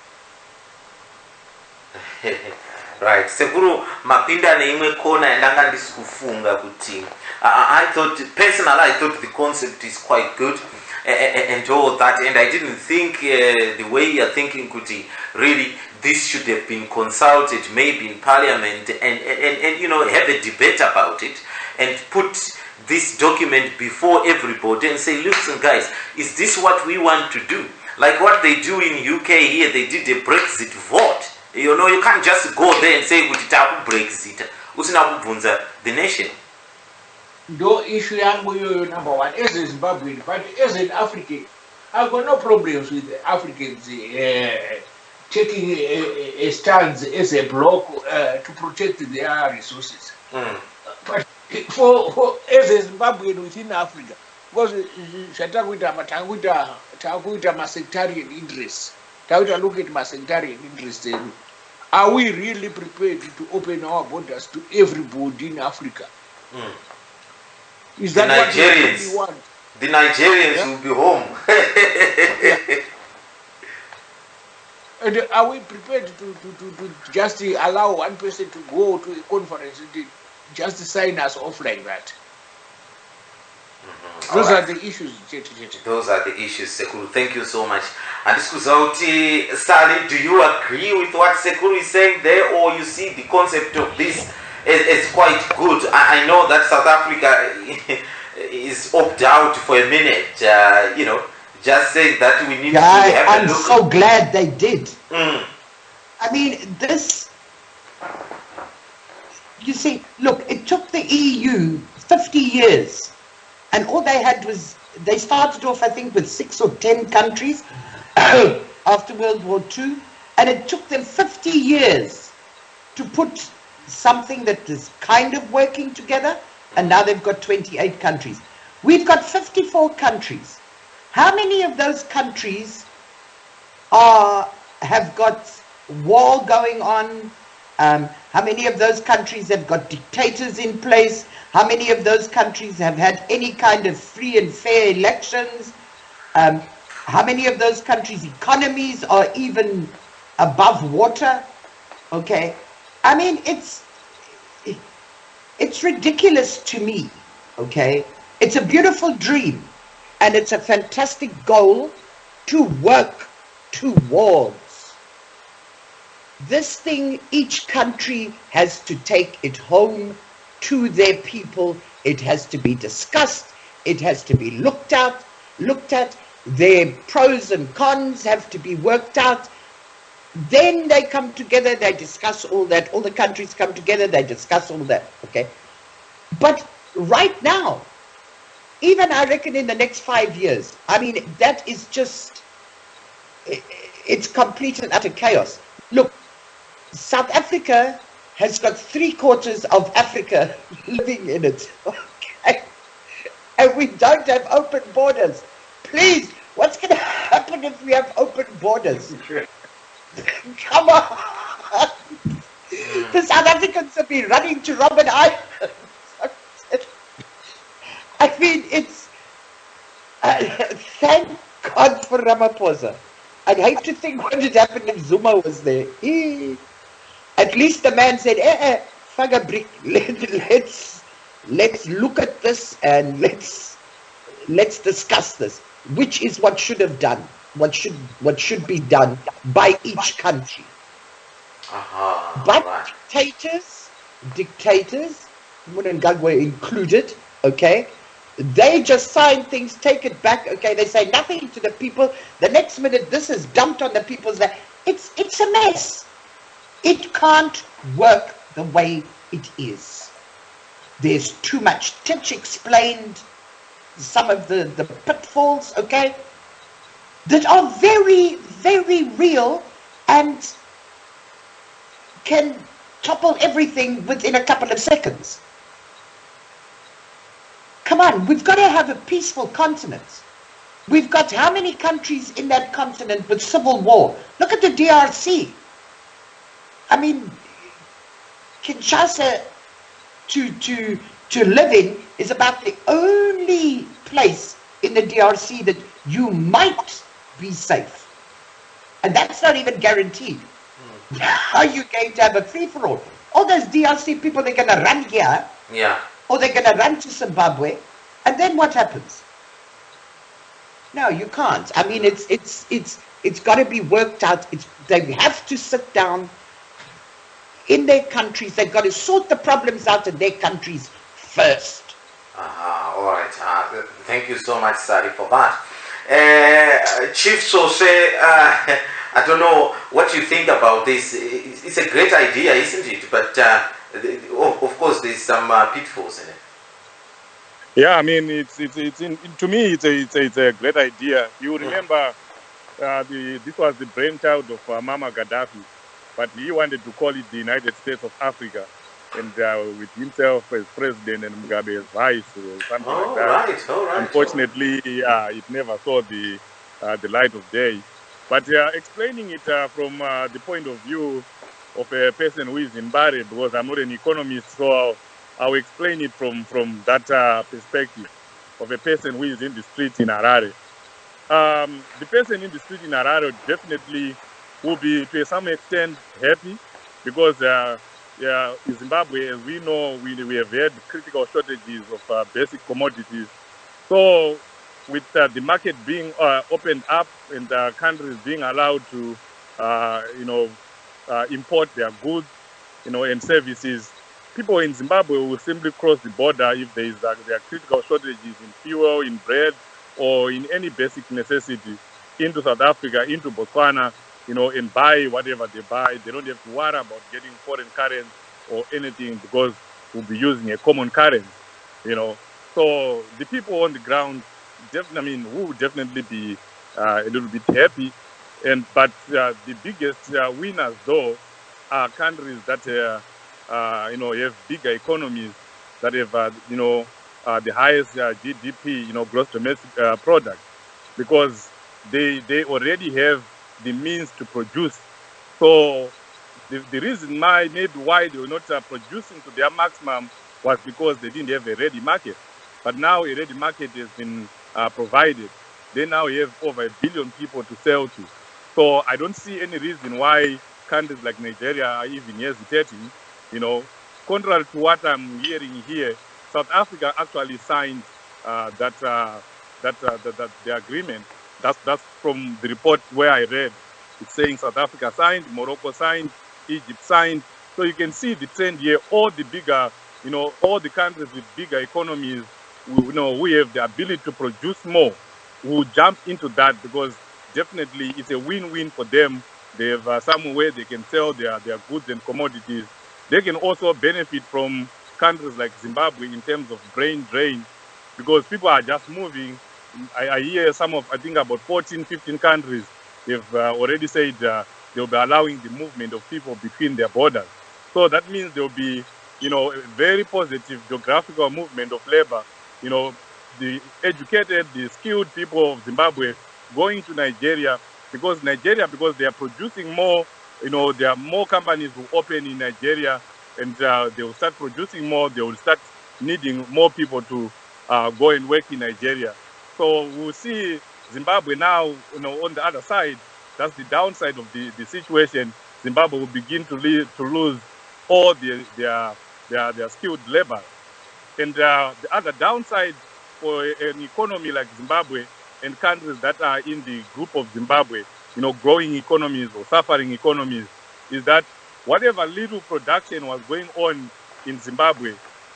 S5: Right. Sekuru mapinda neimwe kona yandanga ndisi kufunga kuti I thought the concept is quite good and all that, and I didn't think the way you're thinking kuti really this should have been consulted maybe in parliament and you know have a debate about it and put this document before everybody and say, listen guys, is this what we want to do? Like what they do in UK here, they did a Brexit vote. You know, you can't just go there and say kuti Brexit usina kubvunza the nation.
S7: No issue yangu yoyo number one as a Zimbabwean, but as an African I've got no problems with the Africans taking a stance as a bloc to protect their resources. But for as a Zimbabwean within Africa, because takuita ma-sectarian interests, look at ma-sectarian interests. Are we really prepared to open our borders to everybody in Africa? Is that what we really want?
S5: The Nigerians will be home.
S7: And are we prepared to just allow one person to go to a conference and just sign us off like that? Those are the issues.
S5: Those are the issues, Sekuru. Thank you so much. And this was out, Sally, do you agree with what Sekuru is saying there, or you see the concept of this as quite good? I know that South Africa is opted out for a minute, you know, just saying that we need to have
S6: I'm
S5: a look.
S6: so glad they did. I mean, this, you see, look, it took the EU 50 years. And all they had was, they started off, I think, with 6 or 10 countries after World War II. And it took them 50 years to put something that is kind of working together. And now they've got 28 countries. We've got 54 countries. How many of those countries have got war going on? How many of those countries have got dictators in place? How many of those countries have had any kind of free and fair elections? How many of those countries' economies are even above water? Okay, I mean, it's ridiculous to me, okay? It's a beautiful dream, and it's a fantastic goal to work towards. This thing, each country has to take it home to their people. It has to be discussed. It has to be looked at. Their pros and cons have to be worked out. Then they come together, they discuss all that. All the countries come together, they discuss all that, okay? But right now, even I reckon in the next 5 years, I mean, that is just, it's complete and utter chaos. Look, South Africa has got 3/4 of Africa living in it, okay? And we don't have open borders. Please, what's going to happen if we have open borders? Come on. The South Africans will be running to Robben Island. I mean, it's... thank God for Ramaphosa. I'd hate to think what had happened if Zuma was there. At least the man said, Fagabrik, let's look at this and let's let's discuss this. Which is what should have done, what should be done by each country. But
S5: right.
S6: dictators, Mnangagwa included, okay, they just sign things, take it back, okay, they say nothing to the people. The next minute, this is dumped on the people's that it's a mess. It can't work the way it is. There's too much. Titch explained some of the pitfalls, okay, that are very, very real and can topple everything within a couple of seconds. Come on, we've got to have a peaceful continent. We've got how many countries in that continent with civil war? Look at the DRC. I mean, Kinshasa to live in is about the only place in the DRC that you might be safe. And that's not even guaranteed. How are you going to have a free-for-all? All those DRC people, they're going to run here.
S5: Yeah.
S6: Or they're going to run to Zimbabwe. And then what happens? No, you can't. I mean, it's got to be worked out. They have to sit down in their countries. They've got to sort the problems out in their countries first.
S5: All right. Thank you so much, Sari, for that. Chief Sose, I don't know what you think about this. It's a great idea, isn't it? But of course, there's some pitfalls in it.
S8: Yeah, I mean, to me, it's a great idea. You remember, this was the brainchild of Mama Gaddafi, but he wanted to call it the United States of Africa, and with himself as president and Mugabe as vice or something like that.
S5: Right.
S8: Unfortunately, it never saw the light of day. But explaining it from the point of view of a person who is in Bari, because I'm not an economist, so I'll explain it from that perspective of a person who is in the street in Harare. The person in the street in Harare definitely will be, to some extent, happy because in Zimbabwe, as we know, we have had critical shortages of basic commodities. So with the market being opened up and countries being allowed to, import their goods, and services, people in Zimbabwe will simply cross the border if there are critical shortages in fuel, in bread, or in any basic necessity into South Africa, into Botswana, and buy whatever they buy. They don't have to worry about getting foreign currency or anything because we'll be using a common currency, So the people on the ground, will definitely be a little bit happy. But the biggest winners, though, are countries that have bigger economies, that have the highest GDP, gross domestic product, because they already have the means to produce. So the reason maybe why they were not producing to their maximum was because they didn't have a ready market. But now a ready market has been provided. They now have over 1 billion people to sell to. So I don't see any reason why countries like Nigeria are even hesitating. Contrary to what I'm hearing here, South Africa actually signed the agreement. That's from the report where I read. It's saying South Africa signed, Morocco signed, Egypt signed. So you can see the trend here. All the bigger, all the countries with bigger economies, we have the ability to produce more. We'll jump into that because definitely it's a win-win for them. They have somewhere they can sell their goods and commodities. They can also benefit from countries like Zimbabwe in terms of brain drain because people are just moving. I hear I think about 14, 15 countries, they've already said they'll be allowing the movement of people between their borders. So that means there'll be, a very positive geographical movement of labor. The educated, the skilled people of Zimbabwe going to Nigeria because they are producing more. There are more companies who open in Nigeria and they will start producing more. They will start needing more people to go and work in Nigeria. So we'll see Zimbabwe now, on the other side. That's the downside of the situation. Zimbabwe will begin to lose all their skilled labor. And the other downside for an economy like Zimbabwe and countries that are in the group of Zimbabwe, growing economies or suffering economies, is that whatever little production was going on in Zimbabwe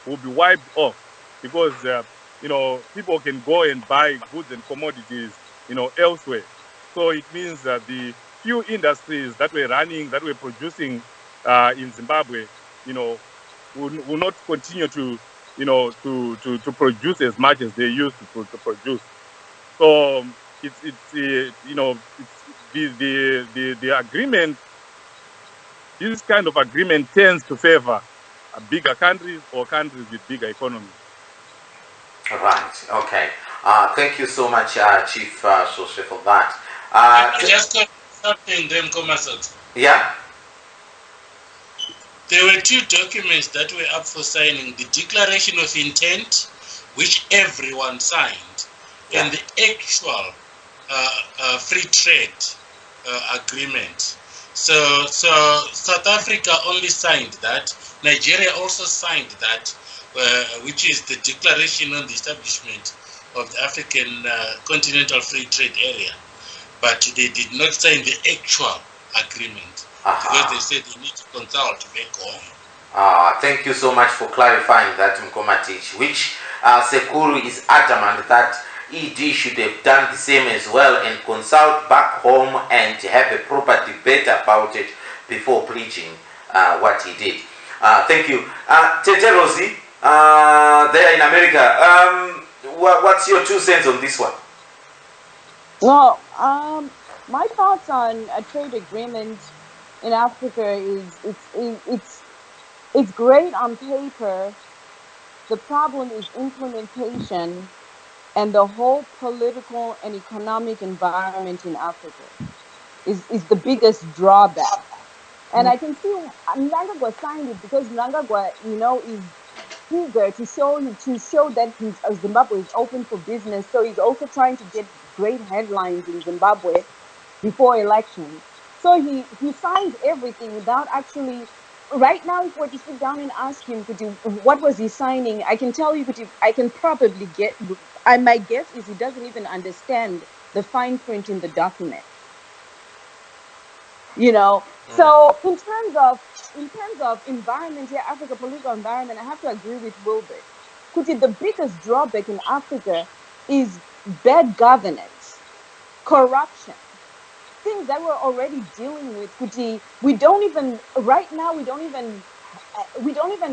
S8: will be wiped off because, people can go and buy goods and commodities, elsewhere. So it means that the few industries that were running, that were producing in Zimbabwe, will not continue to, to produce as much as they used to produce. So it's the agreement. This kind of agreement tends to favor bigger countries or countries with bigger economies.
S5: Right. Okay. Thank you so much, Chief Soshe, for that.
S11: Just something then, Komasot.
S5: Yeah.
S11: There were two documents that were up for signing: the Declaration of Intent, which everyone signed, and the actual free trade agreement. So South Africa only signed that. Nigeria also signed that, which is the Declaration on the Establishment of the African Continental Free Trade Area. But they did not sign the actual agreement because they said they need to consult back home.
S5: Thank you so much for clarifying that, Mkomatich, which Sekuru is adamant that ED should have done the same as well and consult back home and have a proper debate about it before preaching what he did. Thank you. Tete Rosie, there in America, what's your 2 cents on this one?
S12: Well, my thoughts on a trade agreement in Africa is it's great on paper. The problem is implementation and the whole political and economic environment in Africa is the biggest drawback. And I can see Mnangagwa signed it because Mnangagwa, is eager to show that Zimbabwe is open for business. So he's also trying to get great headlines in Zimbabwe before elections. So he signs everything without actually. Right now, if we were to sit down and ask him, what was he signing? I can tell you, I can probably get. My guess is he doesn't even understand the fine print in the document. So in terms of environment here, Africa political environment, I have to agree with Wilbert. The biggest drawback in Africa is bad governance, corruption, things that we're already dealing with. We don't even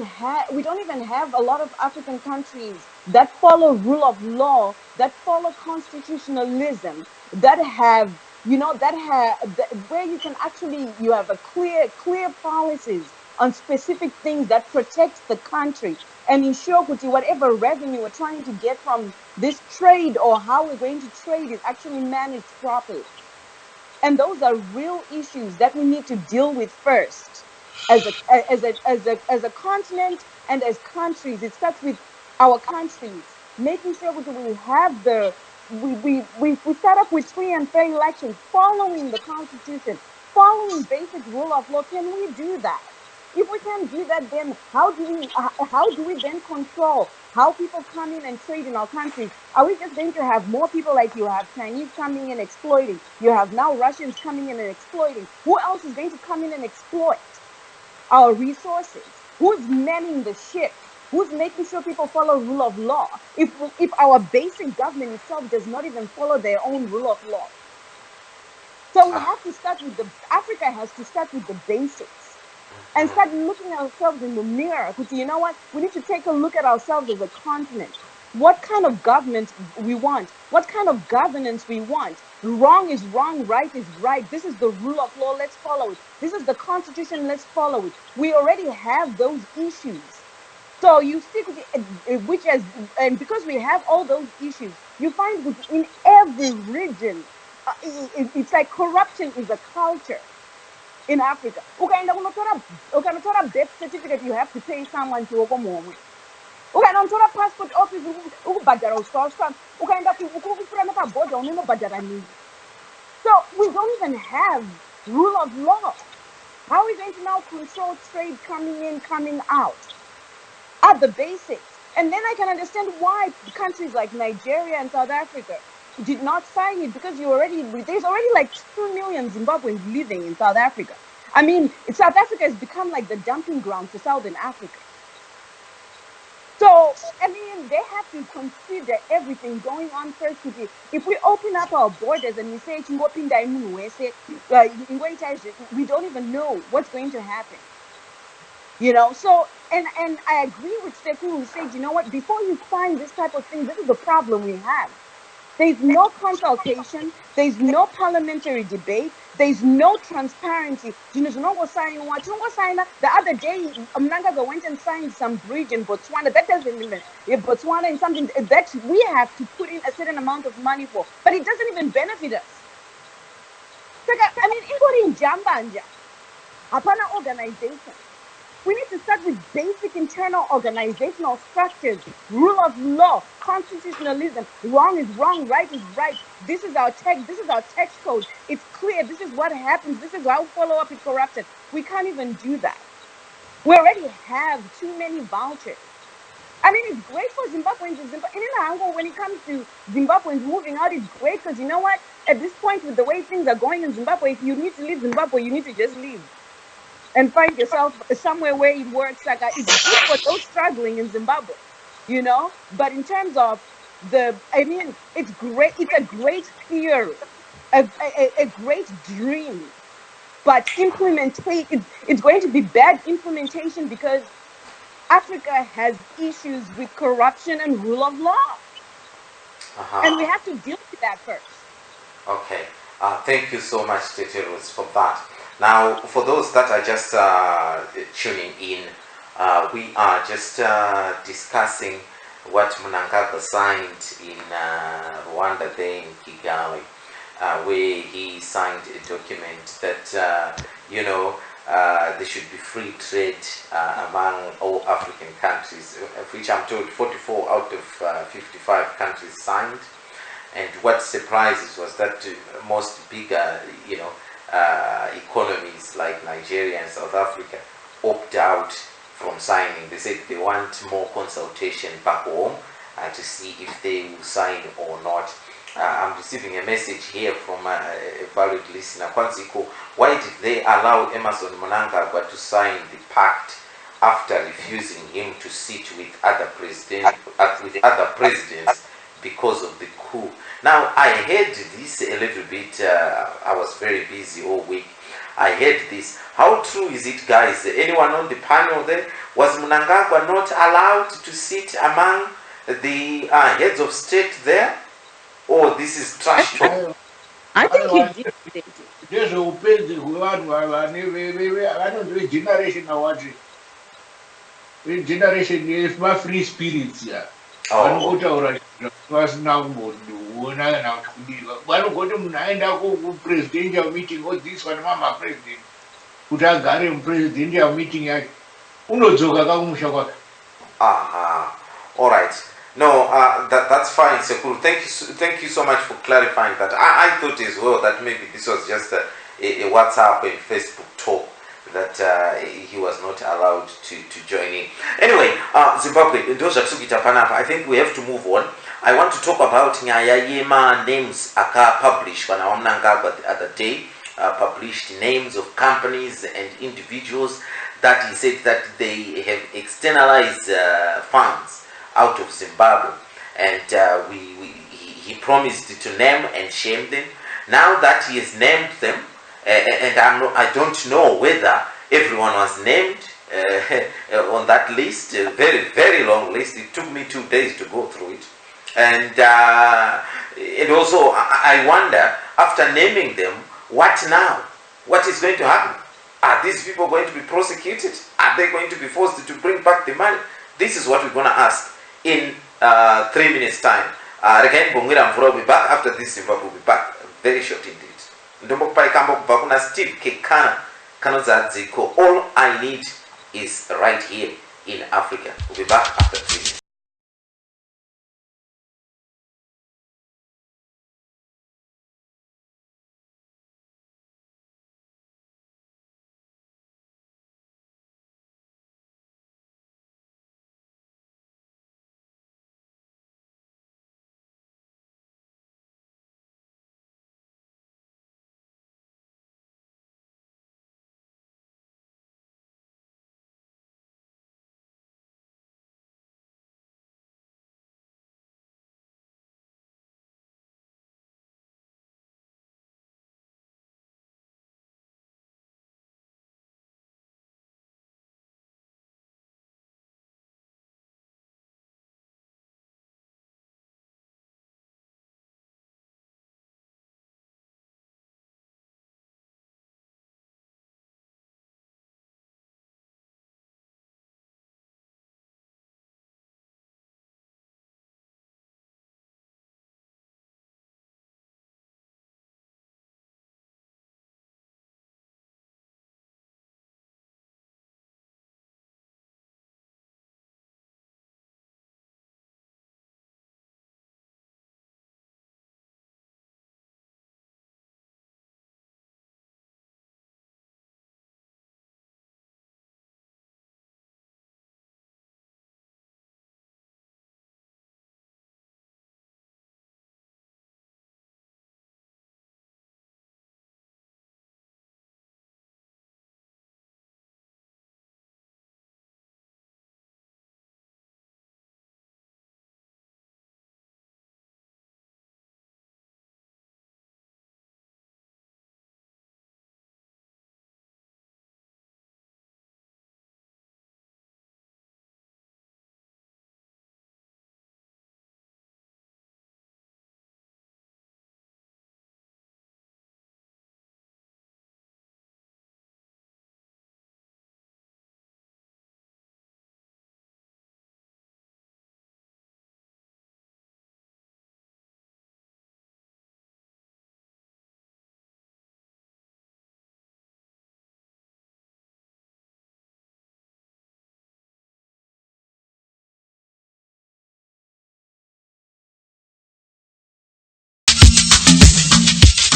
S12: have a lot of African countries that follow rule of law, that follow constitutionalism, that have where you can actually, you have a clear policies on specific things that protects the country and ensure whatever revenue we're trying to get from this trade or how we're going to trade is actually managed properly. And those are real issues that we need to deal with first as a continent and as countries. It starts with our countries, making sure we have we start off with free and fair elections, following the Constitution, following basic rule of law. Can we do that? If we can do that, then how do we then control how people come in and trade in our countries? Are we just going to have more people like you have Chinese coming in exploiting? You have now Russians coming in and exploiting. Who else is going to come in and exploit our resources? Who's manning the ship? Who's making sure people follow rule of law? If our basic government itself does not even follow their own rule of law. So we have to start with Africa has to start with the basics and start looking at ourselves in the mirror. Because you know what? We need to take a look at ourselves as a continent. What kind of government we want? What kind of governance we want? Wrong is wrong, right is right. This is the rule of law, let's follow it. This is the Constitution, let's follow it. We already have those issues. So you see, and because we have all those issues, you find in every region, it's like corruption is a culture in Africa. Okay, a death certificate, you have to pay someone to open more. Okay, now a passport office, so we don't even have rule of law. How are we going to now control trade coming in, coming out? Are the basics. And then I can understand why countries like Nigeria and South Africa did not sign it, because there's already like 2 million Zimbabweans living in South Africa. I mean, South Africa has become like the dumping ground for Southern Africa. So, I mean, they have to consider everything going on first. If we open up our borders and we say, we don't even know what's going to happen. You know, so, and I agree with Seku, who said, you know what, before you sign this type of thing, this is the problem we have. There's no consultation. There's no parliamentary debate. There's no transparency. The other day, Mnangagwa went and signed some bridge in Botswana. That doesn't even, if Botswana is something that we have to put in a certain amount of money for, but it doesn't even benefit us. I mean, in Jambanja, Hapana organization. We need to start with basic internal organizational structures, rule of law, constitutionalism. Wrong is wrong, right is right. This is our tax code. It's clear. This is what happens. This is how we follow up with corruption. We can't even do that. We already have too many vouchers. I mean, it's great for Zimbabweans. When it comes to Zimbabweans moving out, it's great because you know what? At this point, with the way things are going in Zimbabwe, if you need to leave Zimbabwe, you need to just leave and find yourself somewhere where it works. Like it's good for those struggling in Zimbabwe, you know. But in terms of it's great. It's a great theory, a great dream, but implementation. It's going to be bad implementation because Africa has issues with corruption and rule of law, and we have to deal with that first.
S5: Okay. Thank you so much, Teteros, for that. Now, for those that are just tuning in, we are just discussing what Mnangagwa signed in Rwanda there in Kigali, where he signed a document that, there should be free trade among all African countries, of which I'm told 44 out of 55 countries signed. And what surprises was that most bigger, economies like Nigeria and South Africa opt out from signing. They said they want more consultation back home to see if they will sign or not. I'm receiving a message here from a valued listener. Kwanziko, why did they allow Emerson Mnangagwa to sign the pact after refusing him to sit with other presidents because of the coup? Now, I heard this a little bit. I was very busy all week. I heard this. How true is it, guys? Anyone on the panel there? Was Mnangagwa not allowed to sit among the heads of state there? Or this is trash talk?
S12: I think he did.
S7: There's a page who generation award. Generation is my free spirits, yeah. Vanogota vasina kuona kana kuti kudii vanogoti munhu aenda kupresidential meeting odzidziswa nemama president kuti agare mupresidential meeting yacho unodzoka kakumusha kwake.
S5: All right. No, that's fine, Sekuru. Thank you so much for clarifying that. I thought as well that maybe this was just a WhatsApp and Facebook talk that he was not allowed to join in. Anyway, Zimbabwe, I think we have to move on. I want to talk about Nyayayema names aka published when Mnangagwa the other day published names of companies and individuals that he said that they have externalized funds out of Zimbabwe, and he promised to name and shame them. Now that he has named them, and I don't know whether everyone was named on that list, a very, very long list. It took me 2 days to go through it. And also, I wonder, after naming them, what now? What is going to happen? Are these people going to be prosecuted? Are they going to be forced to bring back the money? This is what we're going to ask in 3 minutes' time. Again, we'll be back after this. We'll be back very short indeed. Steve Kekana Kanozadziko. All I need is right here in Africa. We'll be back after 3 minutes.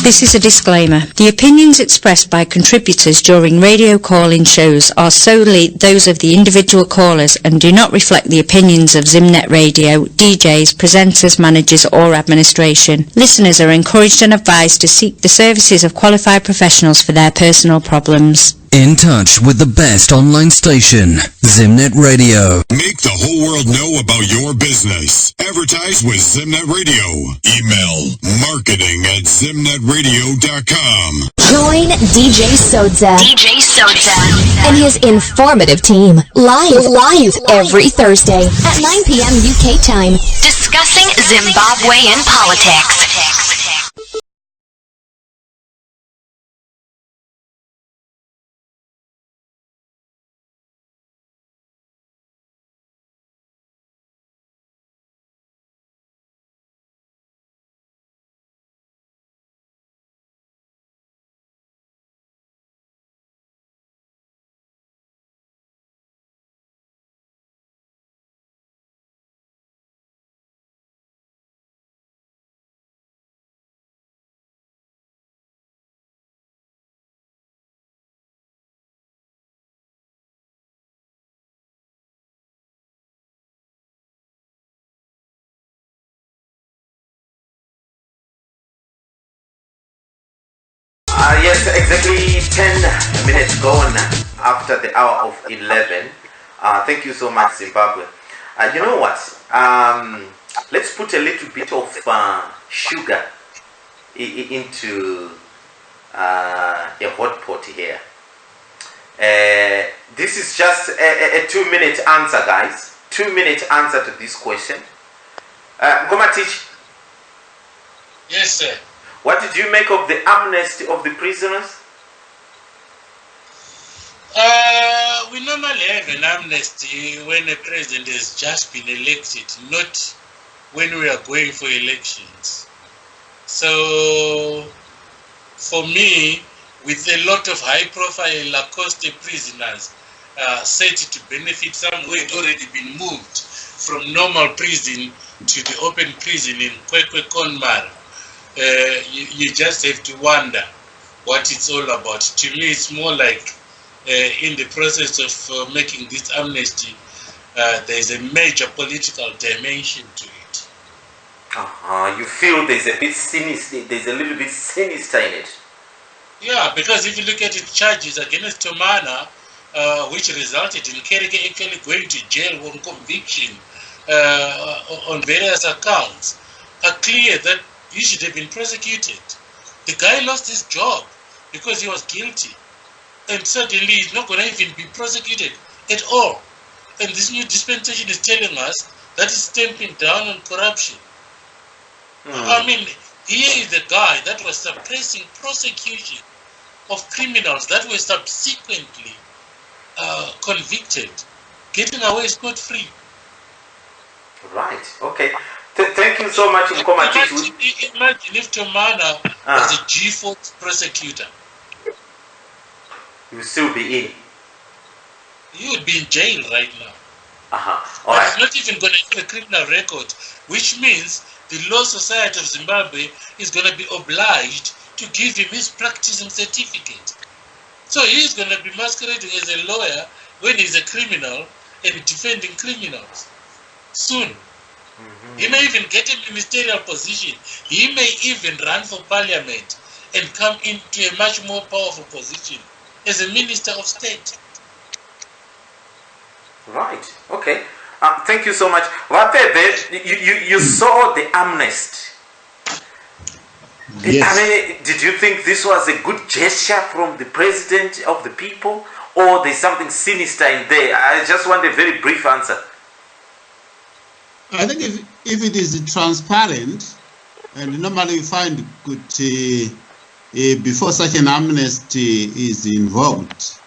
S2: This is a disclaimer. The opinions expressed by contributors during radio call-in shows are solely those of the individual callers and do not reflect the opinions of Zimnet Radio, DJs, presenters, managers or administration. Listeners are encouraged and advised to seek the services of qualified professionals for their personal problems.
S3: In touch with the best online station, Zimnet Radio.
S1: Make the whole world know about your business. Advertise with Zimnet Radio. Email marketing@zimnetradio.com.
S4: Join DJ Sodza and his informative team live every Thursday at 9 p.m. UK time, discussing Zimbabwean politics.
S5: Yes, exactly 10 minutes gone after the hour of 11. Thank you so much, Zimbabwe. You know what? Let's put a little bit of sugar into a hot pot here. This is just a 2-minute answer, guys. 2-minute answer to this question. Gomatich.
S11: Yes, sir.
S5: What did you make of the amnesty of the prisoners?
S11: We normally have an amnesty when a president has just been elected, not when we are going for elections. So, for me, with a lot of high-profile Lacoste prisoners set to benefit, some who had already been moved from normal prison to the open prison in Kwekwe Konmara, you just have to wonder what it's all about. To me, it's more like in the process of making this amnesty, there's a major political dimension to it.
S5: You feel there's a bit sinister, there's a little bit sinister in it.
S11: Yeah, because if you look at the charges against Tomana, which resulted in Kereke actually going to jail on conviction on various accounts, are clear that he should have been prosecuted. The guy lost his job because he was guilty. And suddenly he's not going to even be prosecuted at all. And this new dispensation is telling us that it's stamping down on corruption. I mean, here is the guy that was suppressing prosecution of criminals that were subsequently convicted, getting away scot-free.
S5: Right, okay. Thank you so much,
S11: Imagine if Tomana was a G4 prosecutor.
S5: He would still be in.
S11: He would be in jail right now.
S5: All right.
S11: He's not even going to have a criminal record, which means the Law Society of Zimbabwe is going to be obliged to give him his practicing certificate. So he's going to be masquerading as a lawyer when he's a criminal and defending criminals soon. He may even get a ministerial position. He may even run for parliament and come into a much more powerful position as a minister of state.
S5: Right, okay. Thank you so much. You saw the amnesty.
S9: Yes.
S5: I mean, did you think this was a good gesture from the president of the people, or there's something sinister in there? I just want a very brief answer.
S9: I think if it is transparent, and normally you find good before such an amnesty is invoked,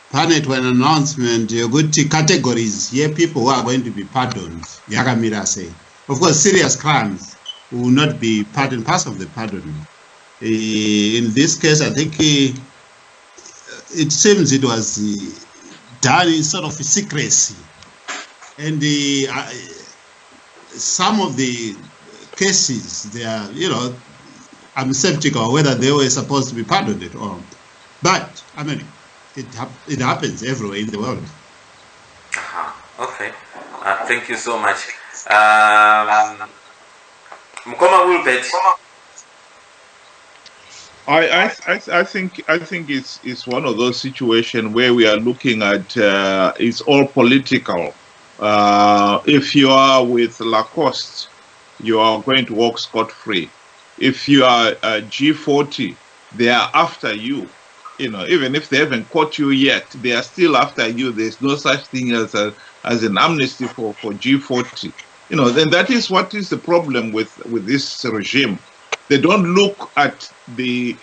S9: planet when announcement, you good categories here, people who are going to be pardoned. Yagamira say, of course, serious crimes will not be pardoned, part of the pardon. In this case, I think it seems it was done in sort of secrecy, and some of the cases, they are, I'm skeptical whether they were supposed to be pardoned at all. But, I mean, it happens everywhere in the world.
S5: Okay. Thank you so much. Mkoma Wilbert.
S10: I think it's one of those situations where we are looking at it's all political. If you are with Lacoste, you are going to walk scot-free. If you are G40, they are after you. You know, even if they haven't caught you yet, they are still after you. There's no such thing as an amnesty for G40. You know, then that is what is the problem with this regime. They don't look at the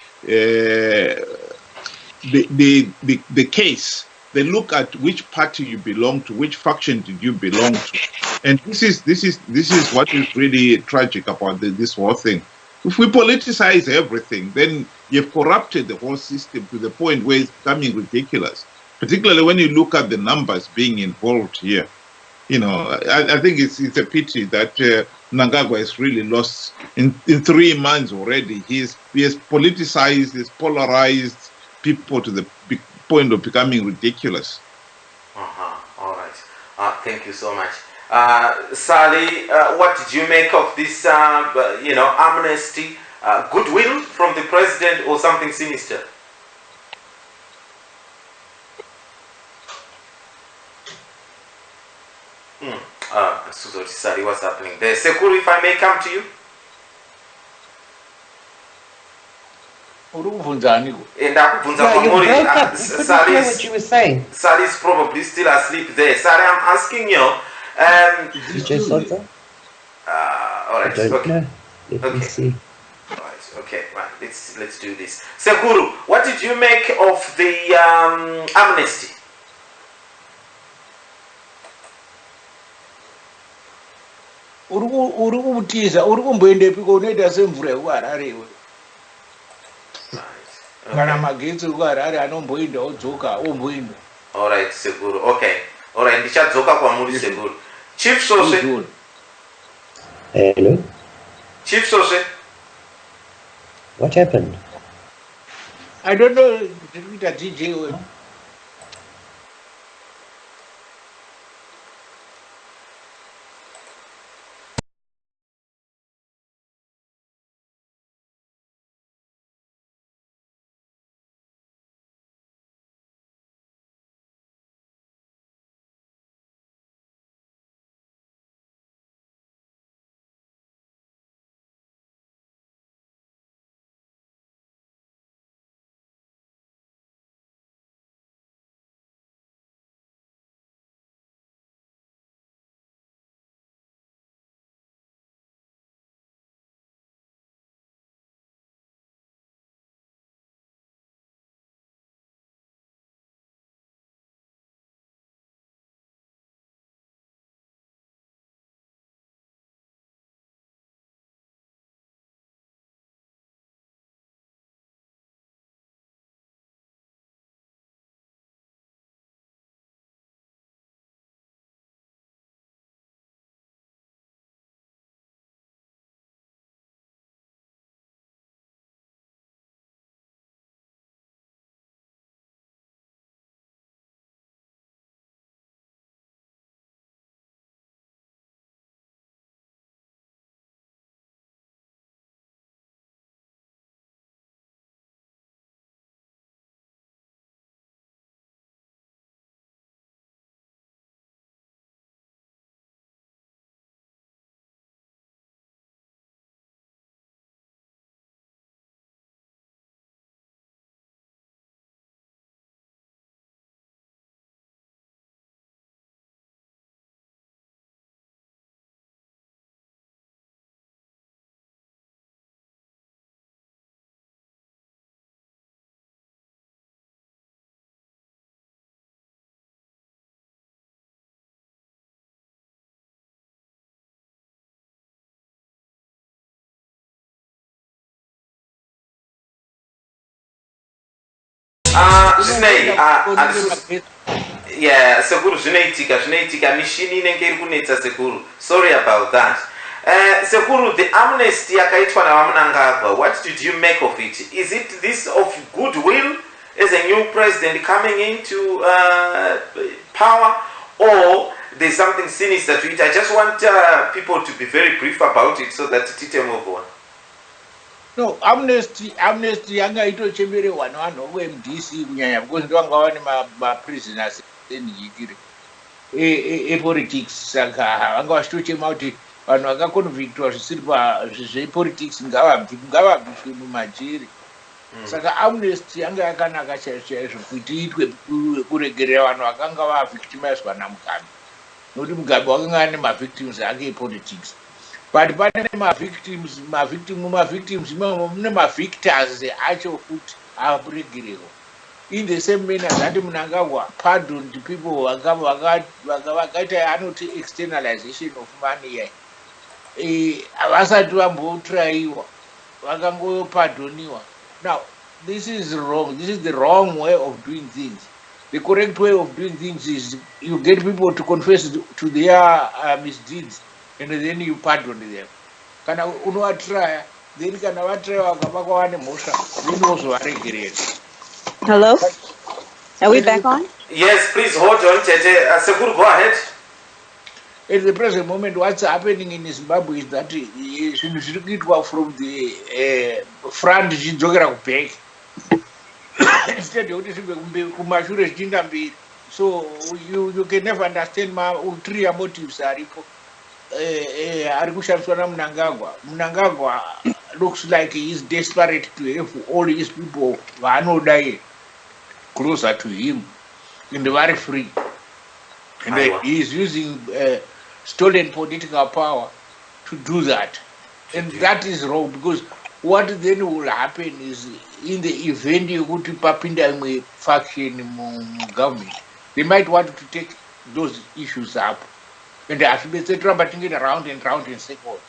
S10: case. They look at which party you belong to, which faction did you belong to, and this is what is really tragic about this whole thing. If we politicize everything, then you've corrupted the whole system to the point where it's becoming ridiculous. Particularly when you look at the numbers being involved here. You know, I think it's a pity that Mnangagwa has really lost in 3 months already. He has politicized, he's polarized people to the point of becoming ridiculous.
S5: All right. Thank you so much. Sally, what did you make of this, amnesty? Goodwill from the president or something sinister? Sally, what's happening there? Sekuru, if I may come to you.
S6: Yeah, you broke up. We couldn't hear what you were saying.
S5: Sally's probably still asleep there. Sally, I'm asking you.
S6: DJ Sodza?
S5: All right.
S6: I don't know. Let me see.
S5: All right. Okay. Right. Let's do this. Sekuru, what did you make of the amnesty?
S7: Kana magetsi kuharare anomboenda odzoka omboenda.
S5: All right, Seguro. Okay. All right, ndichadzoka kwamuri Seguro. Chief Sose.
S6: Hello.
S5: Chief Sose.
S6: What happened?
S7: I don't know. Did DJ?
S5: Yeah, Sekuru, zvinoitika mishini inenge iri kunetsa Sekuru. Sorry about that. Sekuru, the amnesty yakaitwa na Mnangagwa, what did you make of it? Is it this of goodwill as a new president coming into power, or there's something sinister to it? I just want people to be very brief about it so that it will move on.
S7: No, amnesty yanga itochembere vanhu MDC kunyanya because ndovanga vane prisoners enhikire politics saka vanga vachitochema kuti vanhu vakaconvictwa zvisiri zvepolitics ngavabviswe mumajeri. Saka amnesty yanga yakanaka chaizvo kuti iitwe kuregerera vanhu vakanga vavictimizwa naMugabe, nokuti Mugabe wakanga ane mavictims ake epolitics. But pane mavictims imomo mune mavictors acho futi akuregererwa. In the same manner that Mnangagwa pardoned people vakaita anoti externalization of money vasati vambotraiwa vakangopadhoniwa. Now this is wrong. This is the wrong way of doing things. The correct way of doing things is you get people to confess to their misdeeds and then you pardon them. Kana unovatraya, then kana vatraya vakavakwa vane mhosva, then wozovaregerera.
S12: Hello? Are we back on?
S5: Yes, please hold on, Tete. Sekuru, go ahead.
S7: At the present moment, what's happening in Zimbabwe is that from the front zvichidzokera kuback. Instead of kumashure zvichinda mberi. So you can never understand ulterior motives aripo. Ari kushandiswa naMnangagwa. Mnangagwa looks like he is desperate to have all his people vanoda closer to him and very free. And he is using stolen political power to do that. And that is wrong, because what then will happen is in the event you go to papinda faction government, they might want to take those issues up. And they have to be trumpeting it around and round in circles.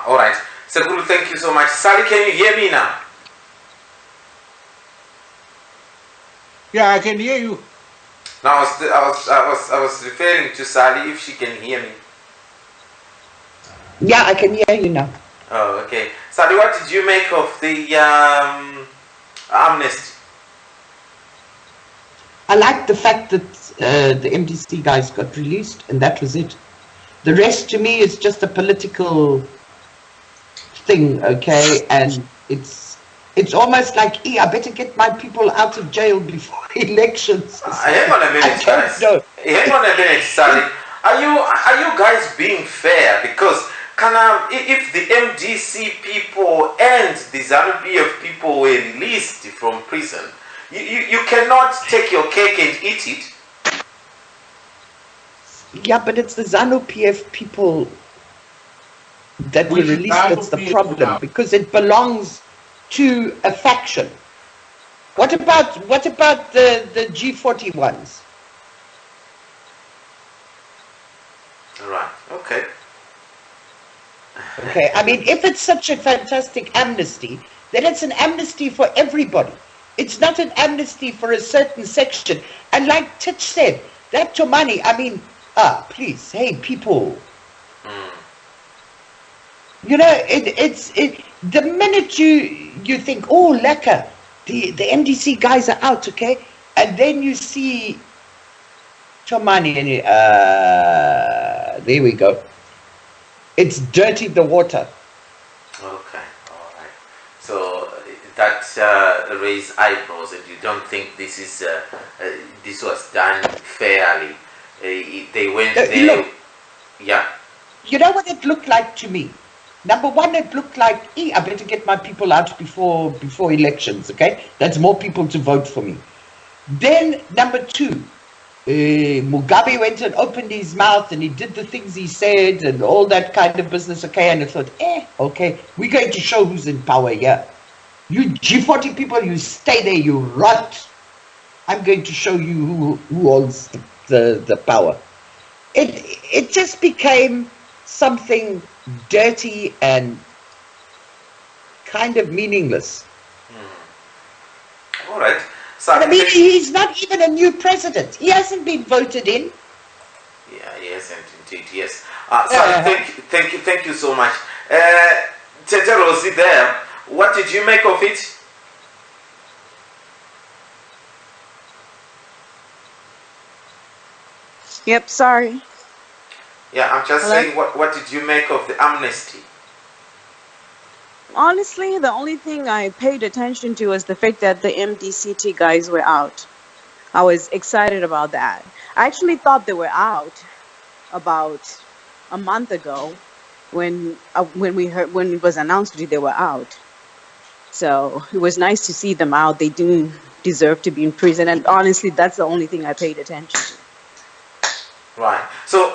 S5: All right. Sekuru, thank you so much. Sally, can you hear me now?
S7: Yeah, I can hear you.
S5: Now I was referring to Sally, if she can hear me.
S6: Yeah, I can hear you now.
S5: Oh, okay. Sally, what did you make of the amnesty?
S6: I like the fact that the MDC guys got released, and that was it. The rest to me is just a political thing, okay? And it's almost like, I better get my people out of jail before elections.
S5: Hang on a minute, guys. Hang on a minute, Sally. Are you guys being fair? Because if the MDC people and the ZANU-PF people were released from prison, you cannot take your cake and eat it.
S6: Yeah, but it's the ZANU-PF people that were released that's the problem, because it belongs to a faction. What about the G41s?
S5: Right. Okay.
S6: Okay. I mean, if it's such a fantastic amnesty, then it's an amnesty for everybody. It's not an amnesty for a certain section. And like Titch said, that Tomani, I mean, please, hey people. You know, it's the minute you think, oh, lekker, the MDC guys are out, okay, and then you see Chomani, and there we go. It's dirtied the water.
S5: Okay, all right. So that raised eyebrows, and you don't think this was done fairly? They went there.
S6: Look,
S5: yeah.
S6: You know what it looked like to me? Number one, it looked like, I better get my people out before elections, okay? That's more people to vote for me. Then, number two, Mugabe went and opened his mouth and he did the things he said and all that kind of business, okay? And I thought, okay, we're going to show who's in power here. You G40 people, you stay there, you rot. I'm going to show you who holds the power. It just became something dirty and kind of meaningless.
S5: All right. So
S6: I mean, he's not even a new president. He hasn't been voted in.
S5: Yeah, he hasn't indeed, yes. Thank you so much. Tetero, is it there? What did you make of it?
S12: Yep, sorry.
S5: Yeah, I'm just
S12: Hello?
S5: saying, what did you make of the amnesty?
S12: Honestly, the only thing I paid attention to was the fact that the MDCT guys were out. I was excited about that. I actually thought they were out about a month ago when it was announced they were out. So it was nice to see them out. They didn't deserve to be in prison, and honestly, that's the only thing I paid attention to.
S5: Right. So,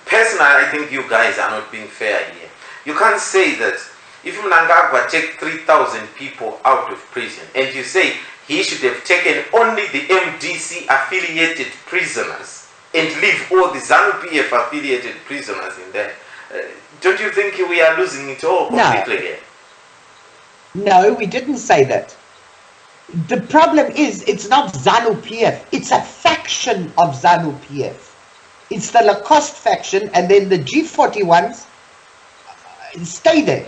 S5: personally, I think you guys are not being fair here. You can't say that if Mnangagwa take 3,000 people out of prison and you say he should have taken only the MDC affiliated prisoners and leave all the ZANU-PF affiliated prisoners in there. Don't you think we are losing it all completely here?
S6: No, we didn't say that. The problem is it's not ZANU-PF, it's a faction of ZANU-PF. It's the Lacoste faction, and then the G41s stay there.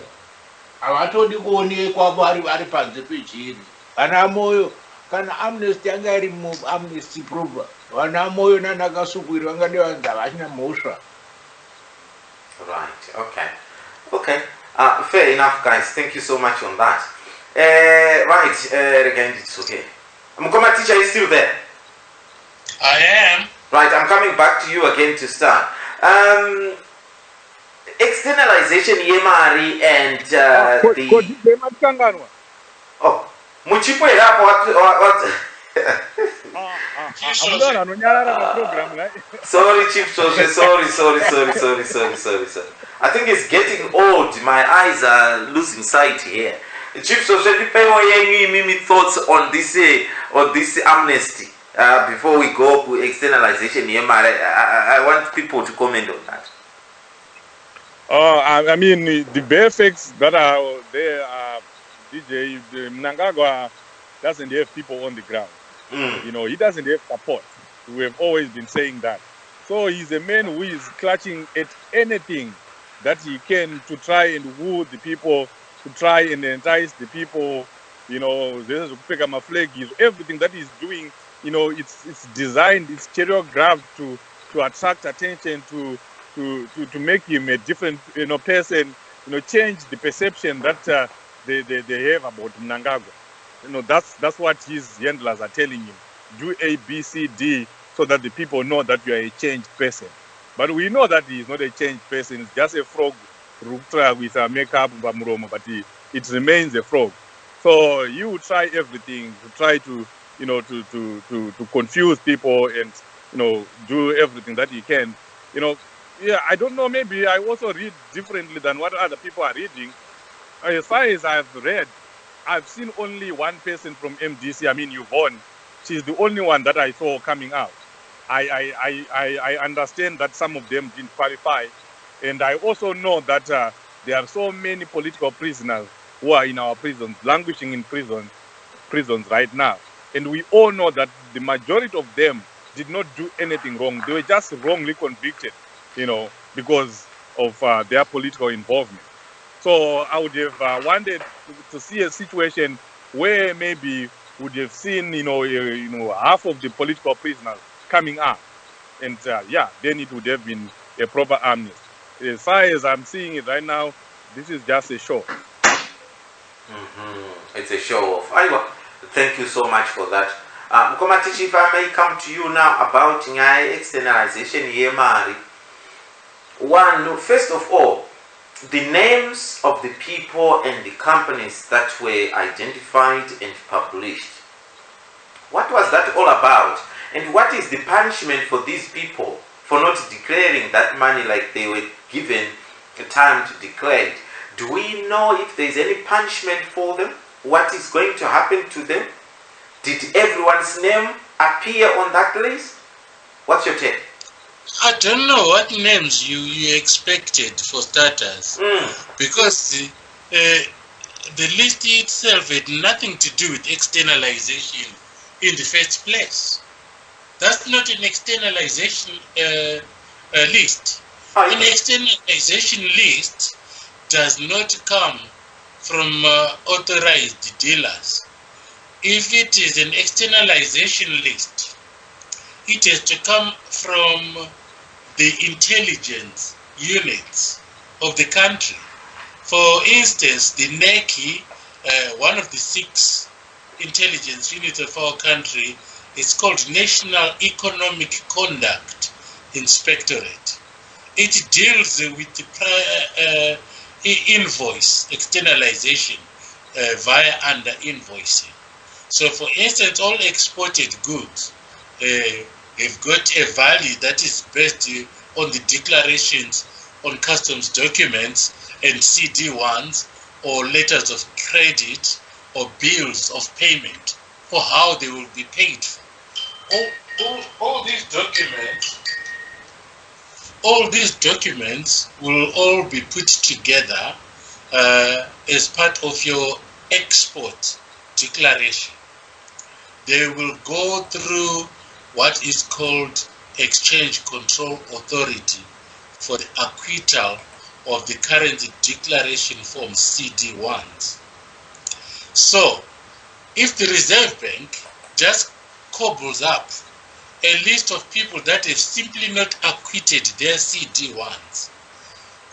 S7: avatodi kuonekwa vari panze pechiri vana moyo kana amnesty anga iri amnesty proper vana moyo nanakasukwiri vangade vanza vachina mhosva.
S5: Right, okay. Fair enough, guys. Thank you so much on that. Again, it's okay. Mukoma teacher is still there?
S11: I am.
S5: Right, I'm coming back to you again to start. Externalization yemari and muchipo erapo what Sorry, Chief Sodza, sorry. I think it's getting old. My eyes are losing sight here. Chief Sodza, any thoughts on this amnesty before we go to externalization? I want people to comment on that.
S8: I mean, the bare facts that are there are DJ Mnangagwa doesn't have people on the ground. You know, he doesn't have support. We have always been saying that. So he's a man who is clutching at anything that he can to try and woo the people, to try and entice the people. You know, this is my flag. Everything that he's doing, you know, it's designed, it's choreographed to attract attention, to make him a different, you know, person, you know, change the perception that they have about Mnangagwa. You know, that's what his handlers are telling him. Do A, B, C, D, so that the people know that you are a changed person. But we know that he is not a changed person. It's just a frog with a makeup, but it remains a frog. So you will try everything to try to, you know, to confuse people and, you know, do everything that he can. You know, yeah, I don't know, maybe I also read differently than what other people are reading. As far as I've read, I've seen only one person from MDC, I mean Yvonne. She's the only one that I saw coming out. I understand that some of them didn't qualify. And I also know that there are so many political prisoners who are in our prisons, languishing in prisons right now. And we all know that the majority of them did not do anything wrong. They were just wrongly convicted, you know, because of their political involvement. So I would have wanted to see a situation where maybe would have seen, you know, half of the political prisoners coming up, and then it would have been a proper amnesty. As far as I'm seeing it right now, this is just a show.
S5: It's a show off. Thank you so much for that. Mkomatichi, if I may come to you now about externalization yemari. One, first of all, the names of the people and the companies that were identified and published. What was that all about? And what is the punishment for these people for not declaring that money like they were given a time to declare it? Do we know if there's any punishment for them? What is going to happen to them? Did everyone's name appear on that list? What's your take?
S11: I don't know what names you expected for starters, because the list itself had nothing to do with externalization in the first place. That's not an externalization list. An externalization list does not come from authorized dealers. If it is an externalization list, it has to come from the intelligence units of the country. For instance, the NECI, one of the 6 intelligence units of our country, is called National Economic Conduct Inspectorate. It deals with the invoice externalization via under invoicing. So for instance, all exported goods have got a value that is based on the declarations on customs documents and CD1s or letters of credit or bills of payment for how they will be paid for. All these documents will all be put together as part of your export declaration. They will go through what is called Exchange Control Authority for the acquittal of the currency declaration form CD1s. So, if the Reserve Bank just cobbles up a list of people that have simply not acquitted their CD1s,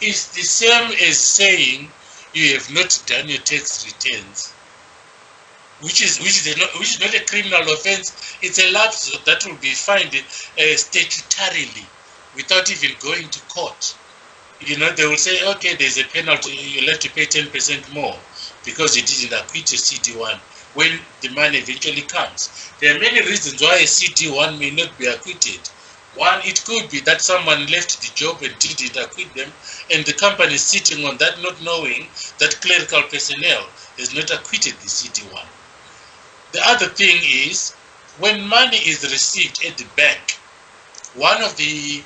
S11: it's the same as saying you have not done your tax returns, which is not a criminal offense. It's a lapse that will be fined statutorily without even going to court. You know, they will say, okay, there's a penalty, you'll have to pay 10% more because you didn't acquit your CD1 when the money eventually comes. There are many reasons why a CD1 may not be acquitted. One, it could be that someone left the job and didn't acquit them, and the company is sitting on that not knowing that clerical personnel has not acquitted the CD1. The other thing is, when money is received at the bank, one of the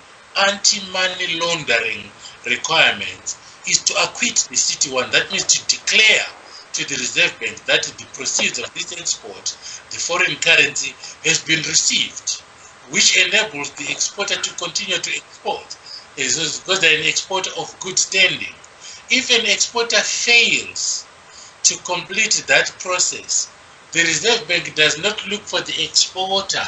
S11: anti-money laundering requirements is to acquit the CD1. That means to declare to the Reserve Bank that the proceeds of this export, the foreign currency, has been received, which enables the exporter to continue to export, because they're an exporter of good standing. If an exporter fails to complete that process, the Reserve Bank does not look for the exporter.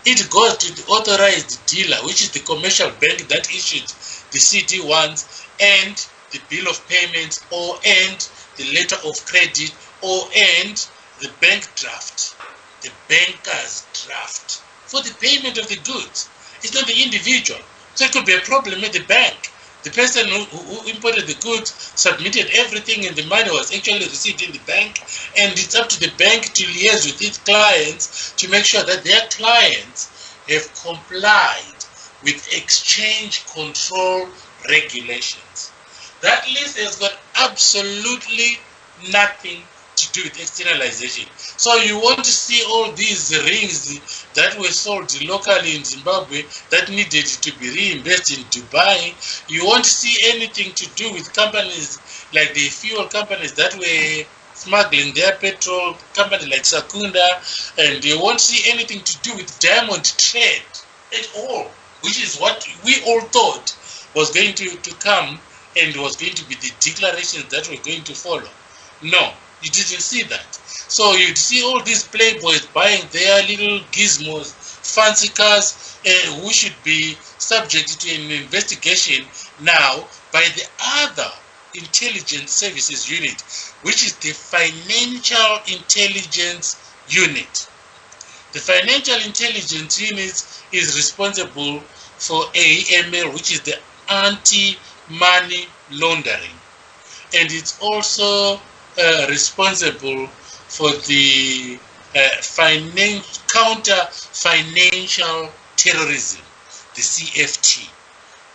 S11: It goes to the authorized dealer, which is the commercial bank that issued the CD1s and the bill of payments, and the letter of credit, and the bank draft, the banker's draft for the payment of the goods. It's not the individual. So it could be a problem at the bank. The person who imported the goods submitted everything and the money was actually received in the bank, and it's up to the bank to liaise with its clients to make sure that their clients have complied with exchange control regulations. That list has got absolutely nothing to do with externalization. So you want to see all these rings that were sold locally in Zimbabwe that needed to be reimbursed in Dubai. You won't see anything to do with companies like the fuel companies that were smuggling their petrol, companies like Sakunda, and you won't see anything to do with diamond trade at all, which is what we all thought was going to come and was going to be the declarations that were going to follow. No, you didn't see that. So you'd see all these playboys buying their little gizmos, fancy cars, who should be subject to an investigation now by the other intelligence services unit, which is the Financial Intelligence Unit. The Financial Intelligence Unit is responsible for AML, which is the anti-money laundering, and it's also responsible for the counter-financial terrorism, the CFT.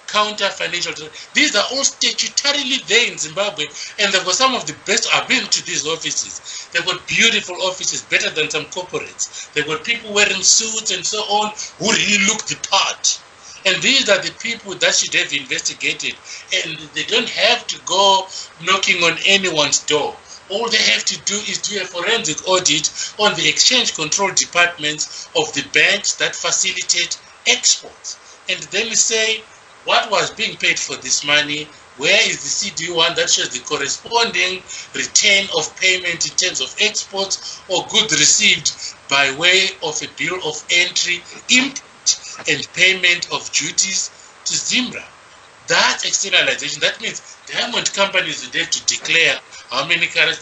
S11: Counter-financial terrorism. These are all statutorily there in Zimbabwe, and they've got some of the best. I've been to these offices. They've got beautiful offices, better than some corporates. They've got people wearing suits and so on who really look the part. And these are the people that should have investigated, and they don't have to go knocking on anyone's door. All they have to do is do a forensic audit on the exchange control departments of the banks that facilitate exports, and then say, what was being paid for this money, where is the CD1 that shows the corresponding return of payment in terms of exports or goods received by way of a bill of entry, import and payment of duties to Zimbra. That's externalization. That means diamond companies would have to declare how many carats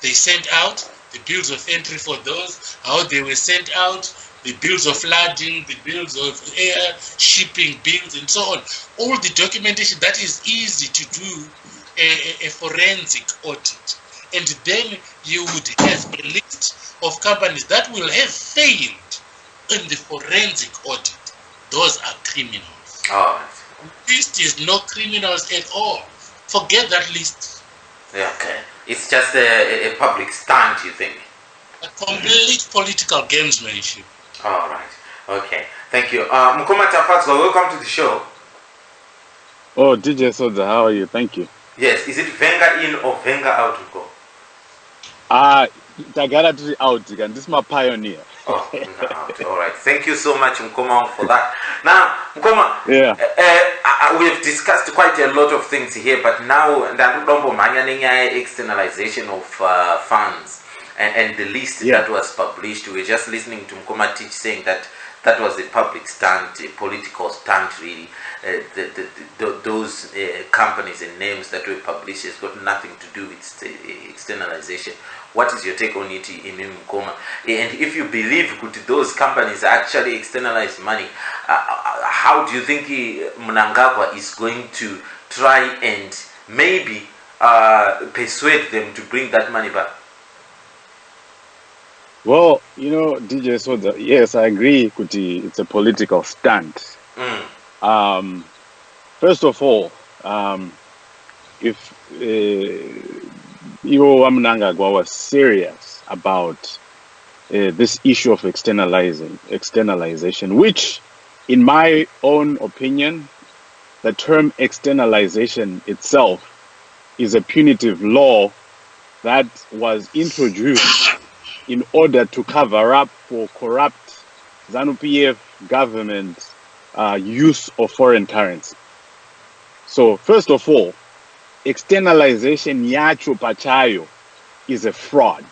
S11: they sent out, the bills of entry for those, how they were sent out, the bills of flooding, the bills of air, shipping bills, and so on. All the documentation that is easy to do a forensic audit. And then you would have a list of companies that will have failed in the forensic audit. Those are criminals.
S5: Oh.
S11: List is no criminals at all. Forget that list.
S5: Yeah, okay. It's just a public stunt, you think?
S11: A complete political gamesmanship.
S5: All right. Okay. Thank you. Mukoma Tafazwa, welcome to the show.
S8: Oh, DJ Sodza, how are you? Thank you.
S5: Yes. Is it Venga in or Venga out to go?
S8: Tagara to the out again. This is my pioneer.
S5: Oh, Venga out. All right. Thank you so much, Mukoma, for that. Now, Mukoma,
S8: yeah.
S5: We have discussed quite a lot of things here, but now, externalization of funds. And the list that was published, we were just listening to Mukoma teach saying that that was a public stunt, a political stunt, really. Those companies and names that were published has got nothing to do with externalization. What is your take on it, Mukoma? And if you believe those companies actually externalize money, how do you think Mnangagwa is going to try and maybe persuade them to bring that money back?
S8: Well, DJ Sodza, yes, I agree, Kuti, it's a political stunt. First of all, if Iwo Mnangagwa was serious about this issue of externalization, which, in my own opinion, the term externalization itself is a punitive law that was introduced in order to cover up for corrupt ZANU-PF government use of foreign currency. So, first of all, externalization yacho pachayo is a fraud.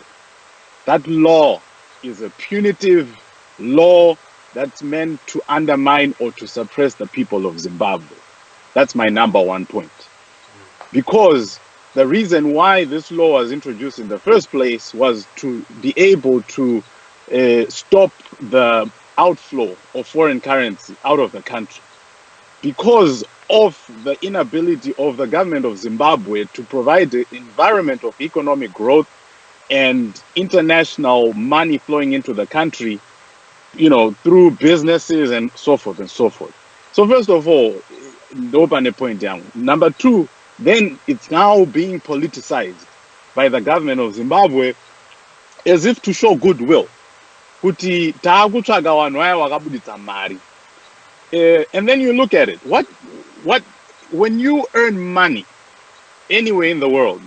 S8: That law is a punitive law that's meant to undermine or to suppress the people of Zimbabwe. That's my number one point. Because the reason why this law was introduced in the first place was to be able to stop the outflow of foreign currency out of the country. Because of the inability of the government of Zimbabwe to provide an environment of economic growth and international money flowing into the country, through businesses and so forth and so forth. So first of all, open a point down. Number two, then it's now being politicized by the government of Zimbabwe as if to show goodwill. Kuti taakutsvaga vanhu vaya vakabuditsa mari. And then you look at it. When you earn money anywhere in the world,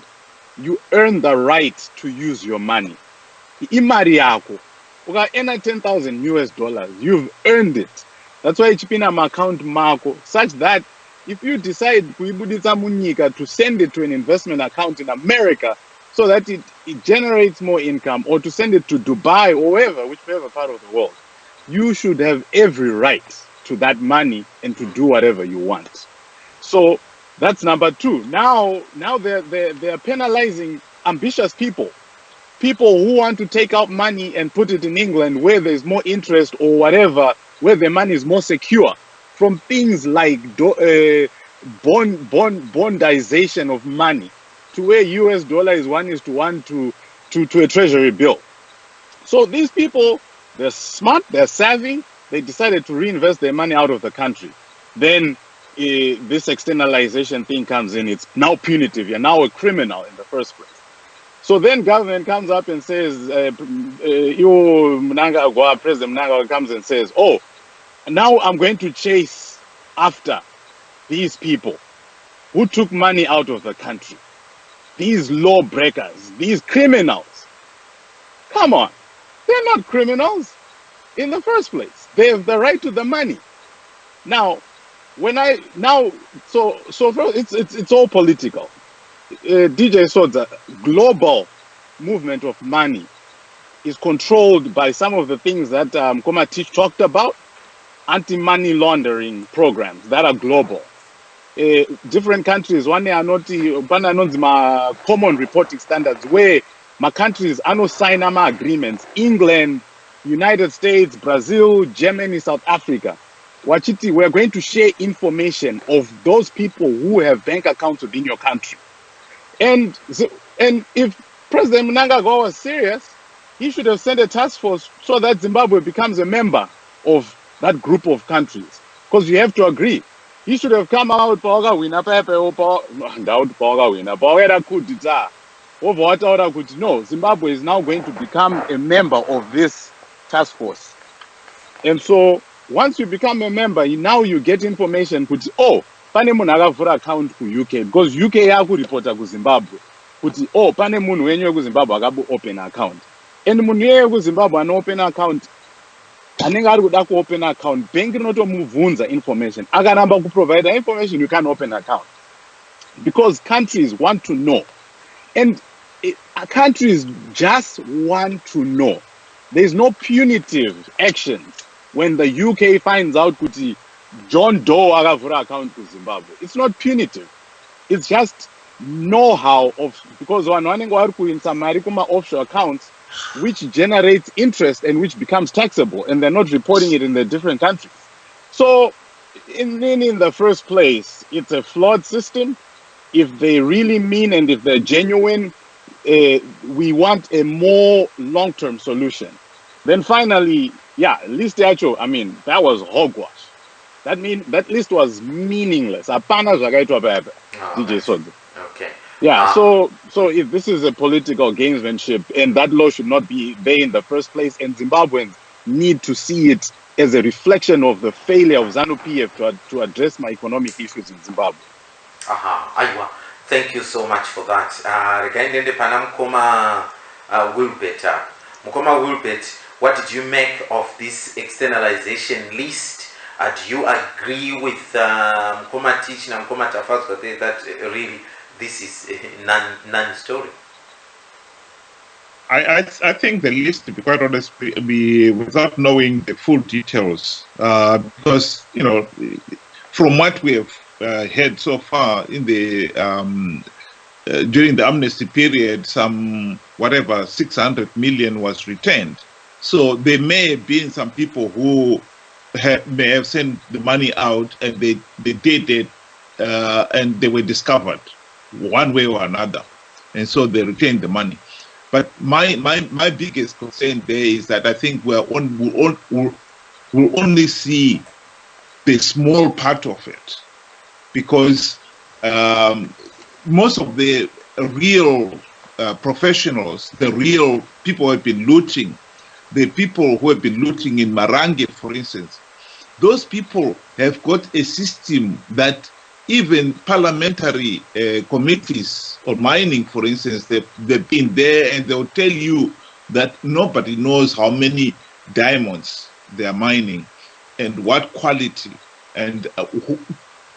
S8: you earn the right to use your money. Imari yako, ukaena $10,000, you've earned it. That's why it's been an account marco, such that if you decide to send it to an investment account in America so that it generates more income, or to send it to Dubai or whichever part of the world, you should have every right to that money and to do whatever you want. So that's number two. Now they're penalizing ambitious people who want to take out money and put it in England where there's more interest or whatever, where the money is more secure, from things like bondization of money to where US dollar is 1:1 to a treasury bill. So these people, they're smart, they're savvy, they decided to reinvest their money out of the country. Then this externalization thing comes in, it's now punitive, you're now a criminal in the first place. So then government comes up and says, President Mnangagwa comes and says, oh, now I'm going to chase after these people who took money out of the country, these lawbreakers, these criminals. Come on, they're not criminals in the first place. They have the right to the money. Now, it's all political. DJ Sodza, global movement of money is controlled by some of the things that Komatich talked about, anti-money laundering programs that are global. Different countries, one are not common reporting standards where my countries are no sign agreements. England, United States, Brazil, Germany, South Africa. Wachiti, we're going to share information of those people who have bank accounts within your country. And if President Mnangagwa was serious, he should have sent a task force so that Zimbabwe becomes a member of that group of countries. Because you have to agree. He should have come out, no, Zimbabwe is now going to become a member of this task force. And so once you become a member, now you get information, pane munhu akavhura account ku UK because UK yakuripota ku Zimbabwe kuti pane munhu wenyu wekuZimbabwe open account. And munhu yeye wekuZimbabwe open account anenge ari kuda open account, bank rinotomubvunza information. Akaramba kuprovide information, you can open account. Because countries want to know. And countries just want to know. There's no punitive action when the UK finds out kuti John Doe akavhura account to Zimbabwe. It's not punitive. It's just know-how of, because vanhu vanenge vari kuisa mari kuma offshore accounts which generates interest and which becomes taxable, and they're not reporting it in the different countries. So in the first place, it's a flawed system. If they really mean and if they're genuine, we want a more long-term solution. Then finally, list actual, that was hogwash. That list was meaningless. Apana zvakaitwa baba, DJ Sodza.
S5: Okay.
S8: Yeah, so if this is a political gamesmanship, and that law should not be there in the first place, and Zimbabweans need to see it as a reflection of the failure of ZANU-PF to address my economic issues in Zimbabwe.
S5: Aiwa. Thank you so much for that. Regarding the Panamkoma Wilbert, Mukoma Wilbert, what did you make of this externalization list? Do you agree with Mukoma teaching and Mukoma Tafazwa that really this is a non-story?
S10: I think the list, to be quite honest, be without knowing the full details, because from what we have heard so far in the during the amnesty period, some 600 million was returned. So there may have been some people who may have sent the money out, and they did it, and they were discovered one way or another, and so they retained the money. But my biggest concern there is that I think we'll only see the small part of it, because most of the real professionals, the real people who have been looting, the people who have been looting in Marange, for instance, those people have got a system that even parliamentary committees on mining, for instance, they've been there, and they'll tell you that nobody knows how many diamonds they are mining and what quality and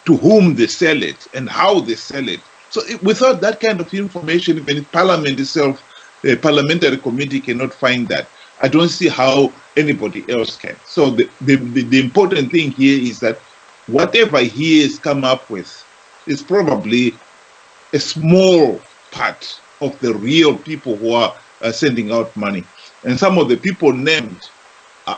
S10: to whom they sell it and how they sell it. So without that kind of information, even Parliament itself, the parliamentary committee cannot find that. I don't see how anybody else can. So the important thing here is that whatever he has come up with is probably a small part of the real people who are sending out money. And some of the people named,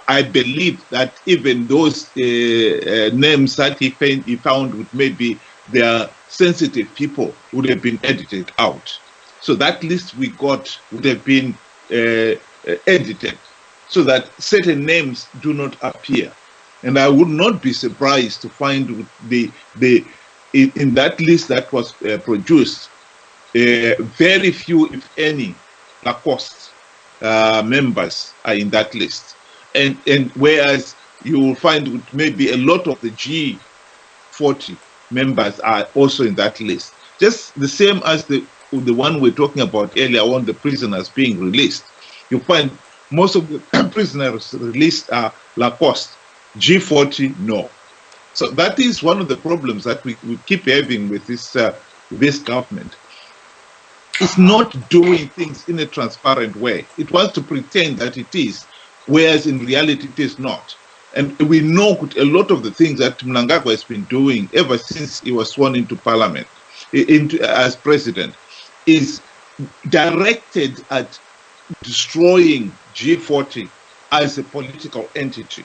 S10: I believe that even those names that he found with maybe their sensitive people would have been edited out. So that list we got would have been edited so that certain names do not appear. And I would not be surprised to find in that list that was produced, very few, if any, Lacoste members are in that list. And whereas you will find maybe a lot of the G40 members are also in that list. Just the same as the one we're talking about earlier on, the prisoners being released. You find most of the prisoners released are Lacoste. G40, no. So that is one of the problems that we keep having with this government. It's not doing things in a transparent way. It wants to pretend that it is, whereas in reality it is not. And we know a lot of the things that Mnangagwa has been doing ever since he was sworn into parliament, as president, is directed at destroying G40 as a political entity.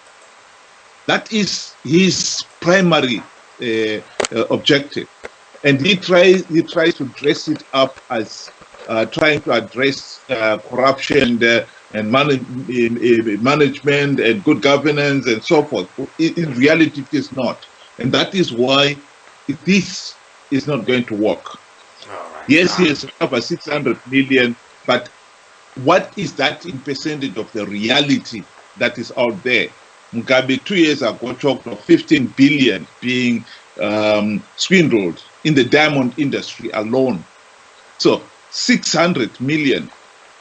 S10: That is his primary objective. And he tries to dress it up as trying to address corruption and management and good governance and so forth. In reality, it is not. And that is why this is not going to work. Right. Yes, he has over 600 million, but what is that in percentage of the reality that is out there? Mugabe 2 years ago talked of 15 billion being swindled in the diamond industry alone. So 600 million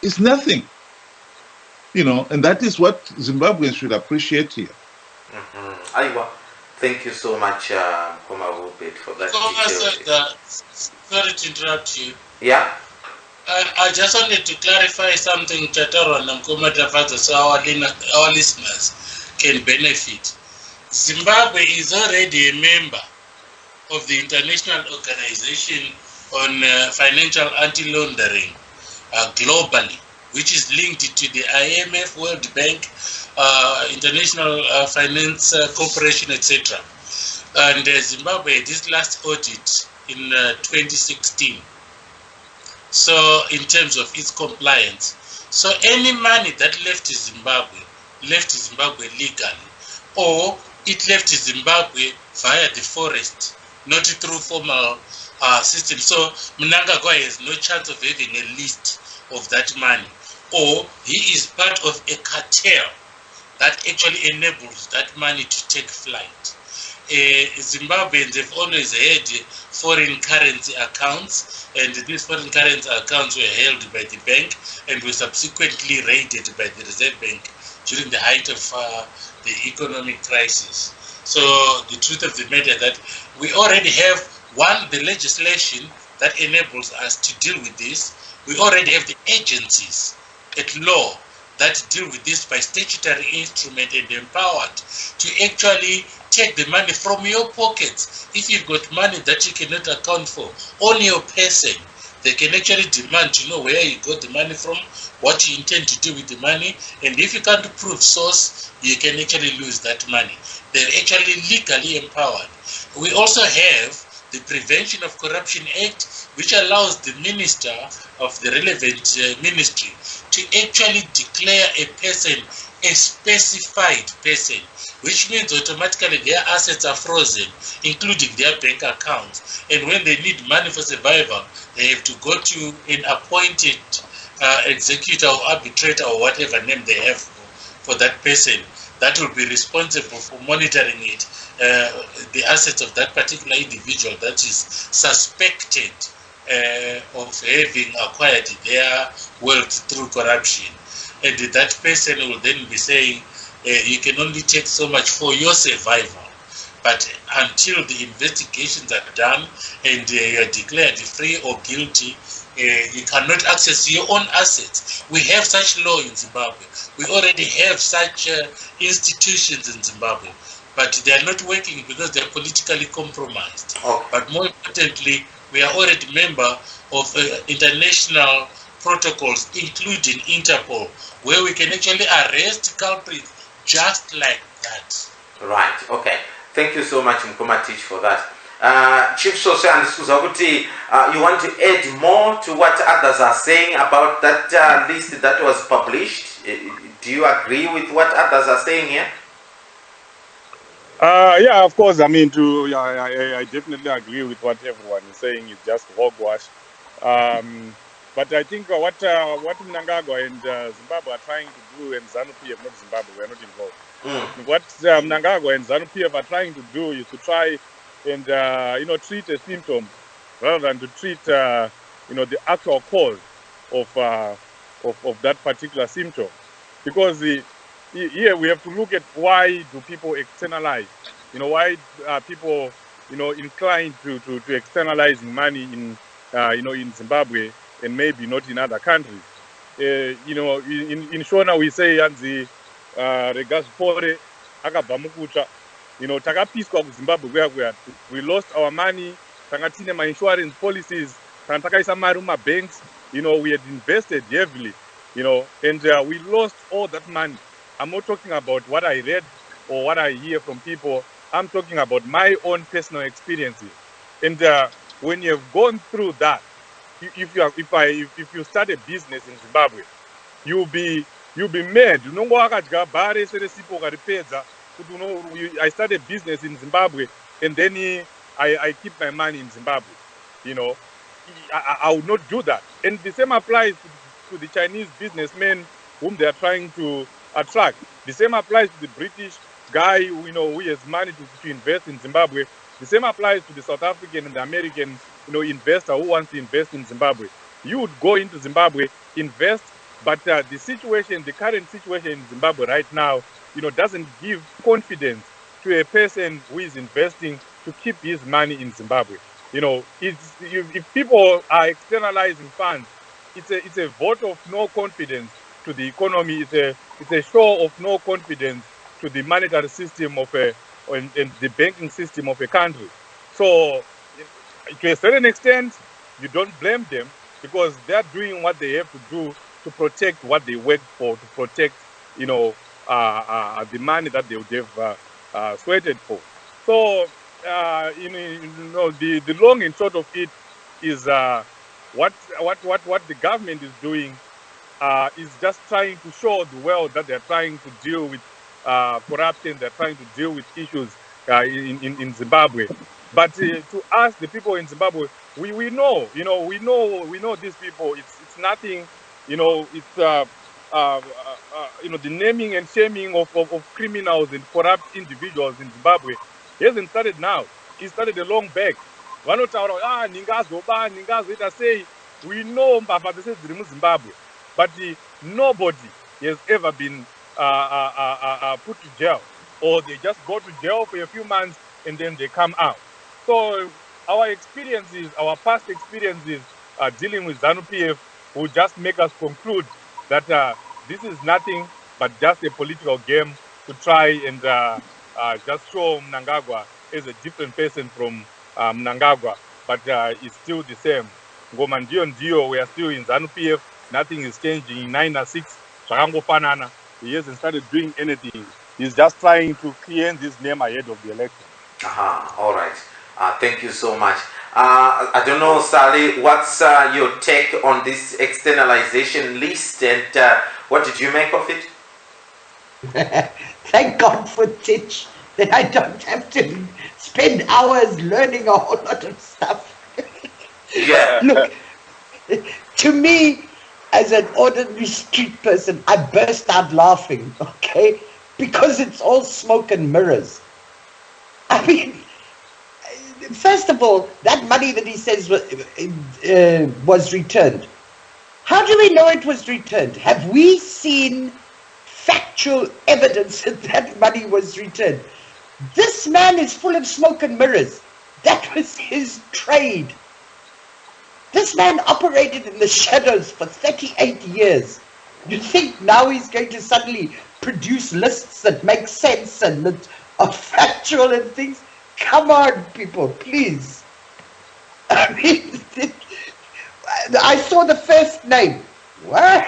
S10: is nothing, and that is what Zimbabweans should appreciate here.
S5: Aiwa, thank you so much, Koma Rupert, for that detail.
S11: Sorry to interrupt you.
S5: Yeah?
S11: I just wanted to clarify something, Chataro and Nkoma Tafata, so our listeners can benefit. Zimbabwe is already a member of the International Organization on Financial Anti-Laundering globally, which is linked to the IMF, World Bank, International Finance Corporation, etc. And Zimbabwe, this last audit in 2016. So in terms of its compliance, so any money that left Zimbabwe legally, or it left Zimbabwe via the forest, not through formal system. So Mnangagwa has no chance of having a list of that money, or he is part of a cartel that actually enables that money to take flight. Zimbabweans have always had foreign currency accounts, and these foreign currency accounts were held by the bank and were subsequently raided by the Reserve Bank during the height of the economic crisis. So the truth of the matter that we already have the legislation that enables us to deal with this. We already have the agencies at law that deal with this by statutory instrument and empowered to actually take the money from your pockets. If you've got money that you cannot account for on your person, they can actually demand to know where you got the money from, what you intend to do with the money, and if you can't prove source, you can actually lose that money. They're actually legally empowered. We also have the Prevention of Corruption Act, which allows the minister of the relevant ministry to actually declare a person a specified person, which means automatically their assets are frozen, including their bank accounts. And when they need money for survival, they have to go to an appointed executor or arbitrator or whatever name they have for that person that will be responsible for monitoring it, the assets of that particular individual that is suspected of having acquired their wealth through corruption. And that person will then be saying, you can only take so much for your survival. But until the investigations are done and you are declared free or guilty, you cannot access your own assets. We have such law in Zimbabwe. We already have such institutions in Zimbabwe, but they are not working because they are politically compromised.
S5: Okay.
S11: But more importantly, we are already member of international protocols, including Interpol, where we can actually arrest culprits just like that.
S5: Right, okay. Thank you so much, Mkomatich, for that. Chief Sodza, you want to add more to what others are saying about that list that was published? Do you agree with what others are saying here?
S8: Yeah, of course. I mean, I definitely agree with what everyone is saying. It's just hogwash. But I think what Mnangagwa and Zimbabwe are trying to do, and ZANU-PF, not Zimbabwe, we are not involved. What Mnangagwa and ZANU-PF are trying to do is to try and treat a symptom rather than to treat the actual cause of that particular symptom. Because here we have to look at why do people externalize why are people, inclined to externalizing money in, in Zimbabwe and maybe not in other countries. In Shona we say yanzi regazipore akabva mukutsva. Takapiswa kuZimbabwe kuya we lost our money. Tanga tine ma-insurance policies. Tanga takaisa mari muma-banks. We had invested heavily, and we lost all that money. I'm not talking about what I read or what I hear from people. I'm talking about my own personal experiences. And when you have gone through that, if you start a business in Zimbabwe, you'll be mad. I started a business in Zimbabwe, and then I keep my money in Zimbabwe. I would not do that. And the same applies to the Chinese businessmen whom they are trying to attract. The same applies to the British guy who has money to invest in Zimbabwe. The same applies to the South African and the American investor who wants to invest in Zimbabwe. You would go into Zimbabwe, invest, but the current situation in Zimbabwe right now, doesn't give confidence to a person who is investing to keep his money in Zimbabwe. If people are externalizing funds, it's a vote of no confidence to the economy. It's a show of no confidence to the monetary system and the banking system of a country. So, to a certain extent, you don't blame them because they're doing what they have to do to protect what they worked for, to protect, the money that they would have sweated for. So, the long and short of it is what the government is doing is just trying to show the world that they're trying to deal with corruption, they're trying to deal with issues in Zimbabwe. But to us, the people in Zimbabwe, we know these people. It's nothing, it's the naming and shaming of criminals and corrupt individuals in Zimbabwe hasn't started now. It started a long back. Say we know Zimbabwe, but nobody has ever been put to jail, or they just go to jail for a few months and then they come out. So our past experiences dealing with ZANU-PF will just make us conclude that this is nothing but just a political game to try and just show Mnangagwa as a different person from Mnangagwa, but it's still the same. Ngoma ndio, we are still in ZANU-PF. Nothing is changing. In 906, he hasn't started doing anything. He's just trying to cleanse his name ahead of the election.
S5: All right. Thank you so much. I don't know, Sally, what's your take on this externalization list, and what did you make of it?
S6: Thank God for Titch that I don't have to spend hours learning a whole lot of stuff.
S5: Yeah.
S6: Look, to me, as an ordinary street person, I burst out laughing, okay? Because it's all smoke and mirrors. I mean, first of all, that money that he says was returned. How do we know it was returned? Have we seen factual evidence that that money was returned? This man is full of smoke and mirrors. That was his trade. This man operated in the shadows for 38 years. You think now he's going to suddenly produce lists that make sense and that are factual and things? Come on, people, please. I mean, I saw the first name. What?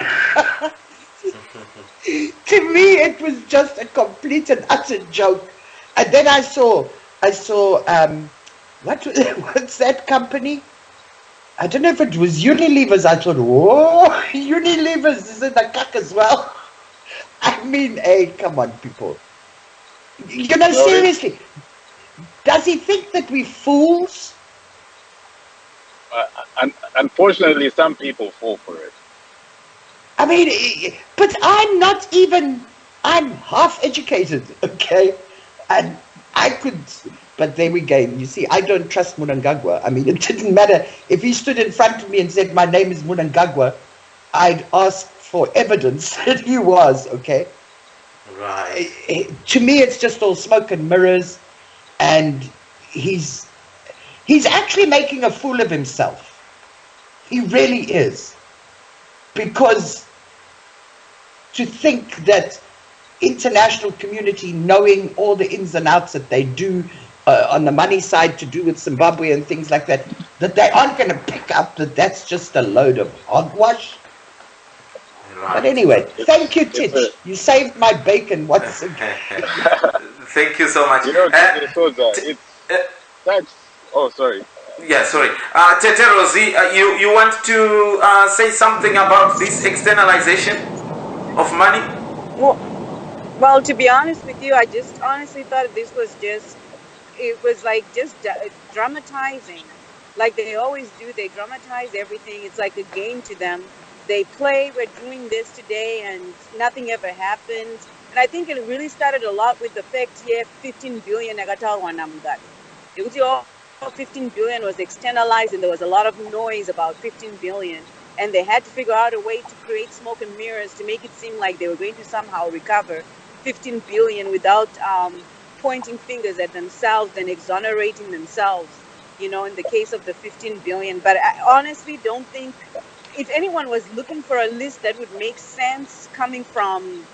S6: To me, it was just a complete and utter joke. And then I saw, what's that company? I don't know if it was Unilever's. I thought, whoa, Unilever's is in the cuck as well. I mean, hey, come on, people. Seriously, does he think that we're fools?
S13: Unfortunately, some people fall for it.
S6: I mean, but I'm half educated, okay? And I could, but there we go. You see, I don't trust Mnangagwa. I mean, it didn't matter. If he stood in front of me and said, my name is Mnangagwa, I'd ask for evidence that he was, okay?
S5: Right.
S6: To me, it's just all smoke and mirrors. and he's actually making a fool of himself. He really is. Because to think that international community, knowing all the ins and outs that they do on the money side to do with Zimbabwe and things like that, that they aren't going to pick up that that's just a load of hogwash. Right. But anyway, thank you, Titch. You saved my bacon once again.
S5: Thank you so much.
S13: You know, Sodza, that's... Oh, sorry.
S5: Yeah, sorry. Tete Rosie, you want to say something about this externalization of money?
S12: Well, to be honest with you, I just honestly thought this was just, it was like just dramatizing. Like they always do, they dramatize everything. It's like a game to them. They play, we're doing this today, and nothing ever happens. And I think it really started a lot with the fact here, 15 billion it was 15 billion was externalized, and there was a lot of noise about 15 billion. And they had to figure out a way to create smoke and mirrors to make it seem like they were going to somehow recover 15 billion without pointing fingers at themselves and exonerating themselves, you know, in the case of the 15 billion. But I honestly don't think, if anyone was looking for a list that would make sense coming from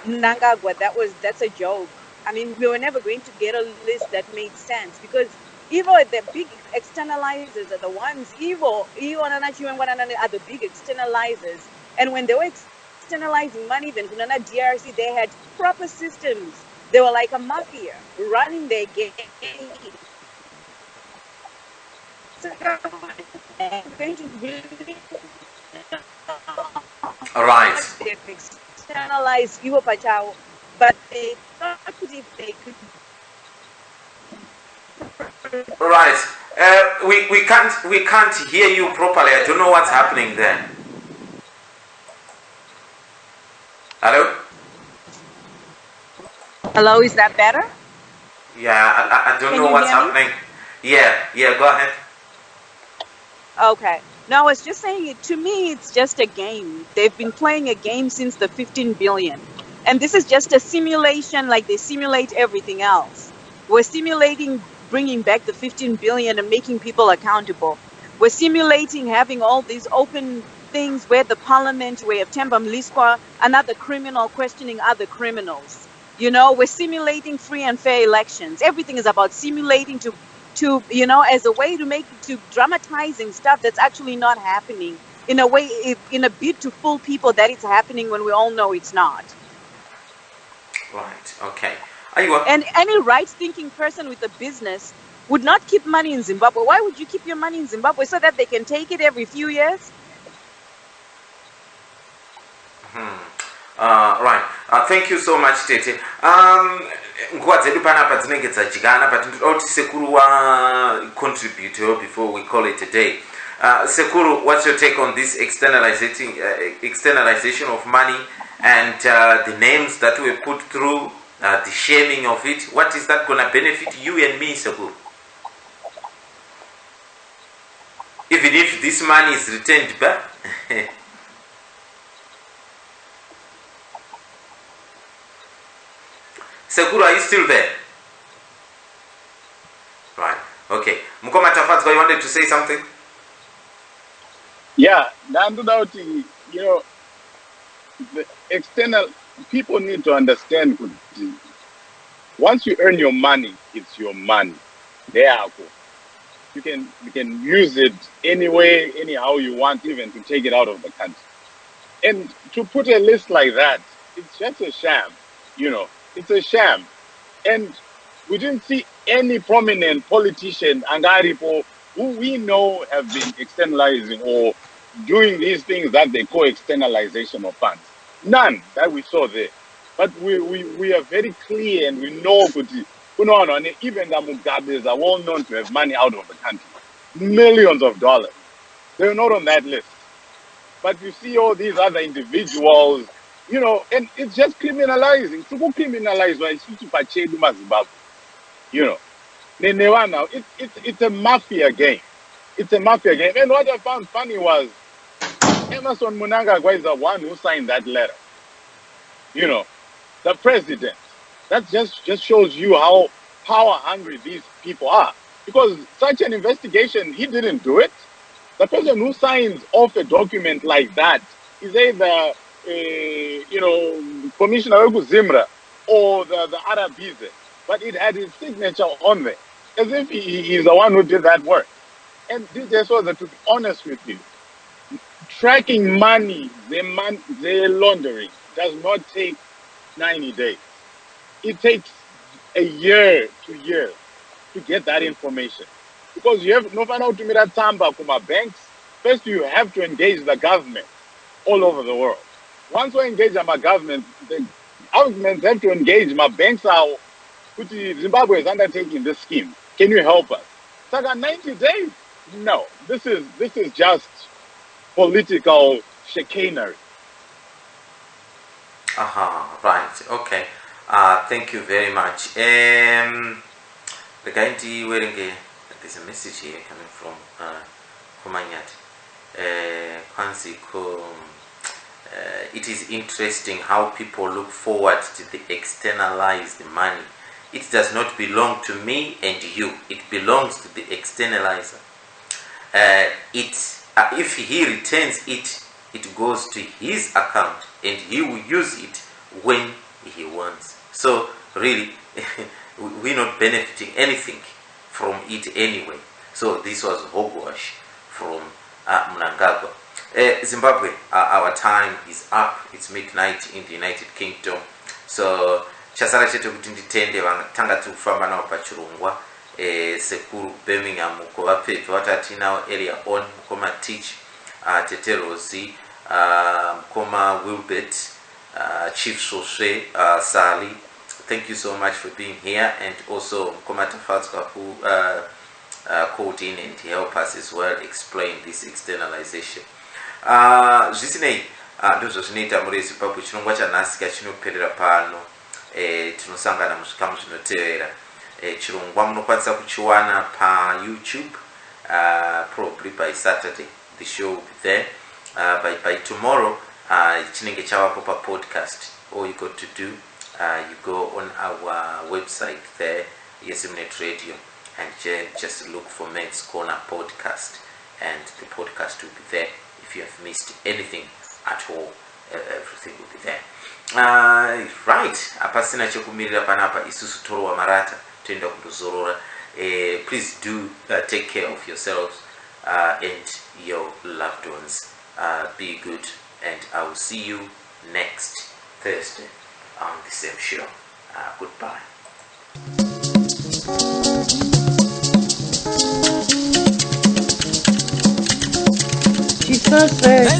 S12: Mnangagwa, that's a joke. I mean, we were never going to get a list that made sense, because even the big externalizers are the ones, Evo and are the big externalizers. And when they were externalizing money, even Kunana DRC, they had proper systems. They were like a mafia running their game. So, going to really
S5: all right.
S12: They've externalized Evo Pachao, but they thought if they could.
S5: Right. We can't hear you properly. I don't know what's happening there. Hello?
S12: Hello, is that better?
S5: Yeah, I don't know what's happening. Yeah, go ahead.
S12: Okay. No, I was just saying, to me, it's just a game. They've been playing a game since the 15 billion. And this is just a simulation, like they simulate everything else. We're simulating bringing back the 15 billion and making people accountable. We're simulating having all these open things where the parliament, where Temba Mliswa, another criminal questioning other criminals. You know, we're simulating free and fair elections. Everything is about simulating to you know, as a way to dramatizing stuff that's actually not happening, in a way, in a bid to fool people that it's happening when we all know it's not.
S5: Right, okay.
S12: And any right-thinking person with a business would not keep money in Zimbabwe. Why would you keep your money in Zimbabwe? So that they can take it every few years?
S5: Right. Thank you so much, Tete. Nguva dzedu panapa dzinenge dzadyana, but ndoda kuti Sekuru contribute before we call it a day. Sekuru, what's your take on this externalization of money and the names that were put through, the shaming of it? What is that going to benefit you and me, Sekuru? Even if this money is returned back? Sekuru, are you still there? Right, okay. Mukoma Tafadzwa, you wanted to say something?
S13: Yeah, no doubt, you know, the external people need to understand, once you earn your money, it's your money. Therefore, you can use it any way, anyhow you want, even to take it out of the country. And to put a list like that, it's just a sham, you know. It's a sham. And we didn't see any prominent politician, Angaripo, who we know have been externalizing or doing these things that they call externalization of funds. None that we saw there. But we are very clear, and we know, even the Mugabes are well known to have money out of the country. Millions of dollars. They're not on that list. But you see all these other individuals, you know, and it's just criminalizing. To go criminalize, you know. It's a mafia game. It's a mafia game. And what I found funny was Emerson Mnangagwa is the one who signed that letter. You know, the president. That just shows you how power hungry these people are. Because such an investigation, he didn't do it. The person who signs off a document like that is either, Commissioner Zimra or the Arabize, but it had his signature on there, as if he's the one who did that work. And DJ Sodza, to be honest with you, tracking money, the laundering, does not take 90 days. It takes a year to get that information. Because you have no final to meet that tamba kuma banks. First, you have to engage the government all over the world. Once we engage my government, the governments have to engage my banks. How Zimbabwe is undertaking this scheme. Can you help us? So 90 days? No. This is just political chicanery.
S5: Right. Okay. Thank you very much. The guy wearing there's a message here coming from Komanyati. It is interesting how people look forward to the externalized money. It does not belong to me and you. It belongs to the externalizer. If he returns it, it goes to his account and he will use it when he wants. So really, we're not benefiting anything from it anyway. So this was hogwash from Mnangagwa. Zimbabwe, our time is up. It's midnight in the United Kingdom. So chasara chetu kuti nditende tanga tikufamba nawo pachirongwa sekuru Birmingham kovapfepi vatati nawo earlier on mukoma Teach, Teterosi, mukoma Wilbert, Chief Soswe, Sali. Thank you so much for being here, and also mukoma Tafatswa who called in and help us as well explain this externalization. Zvisinei ndizvo zvinoita murezi papo chirongwa chanhasi chinoperera pano. Tinosangana muzvikamu zvinotevera. Chirongwa munokwanisa kuchiwana pa YouTube, probably by Saturday. The show will be there. By tomorrow, chinenge chavapo pa podcast. All you got to do, you go on our website there, Zimnet Radio, and just look for Men's Corner podcast, and the podcast will be there. If you have missed anything at all, everything will be there. Right, apasina chekumirira panapa isusu toro wa marata tenda kundozorora. Please do take care of yourselves and your loved ones. Be good, and I will see you next Thursday on the same show. Goodbye.
S12: She's so sad.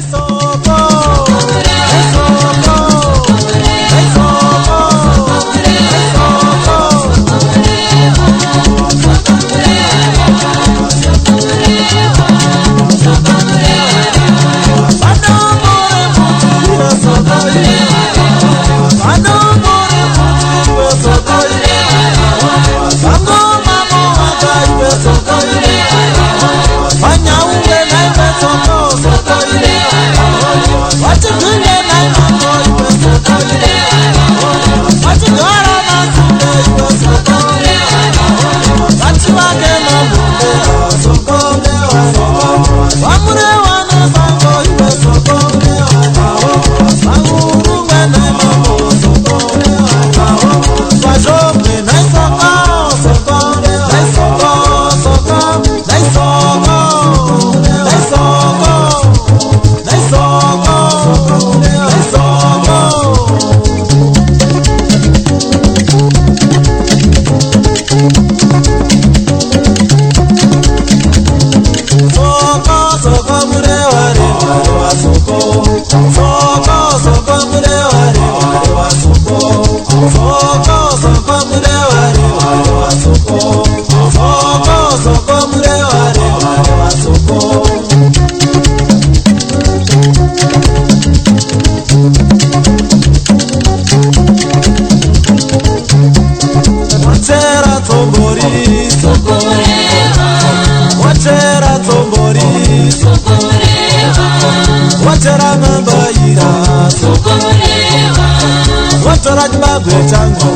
S14: Zimbabwe changu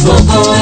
S14: Sokore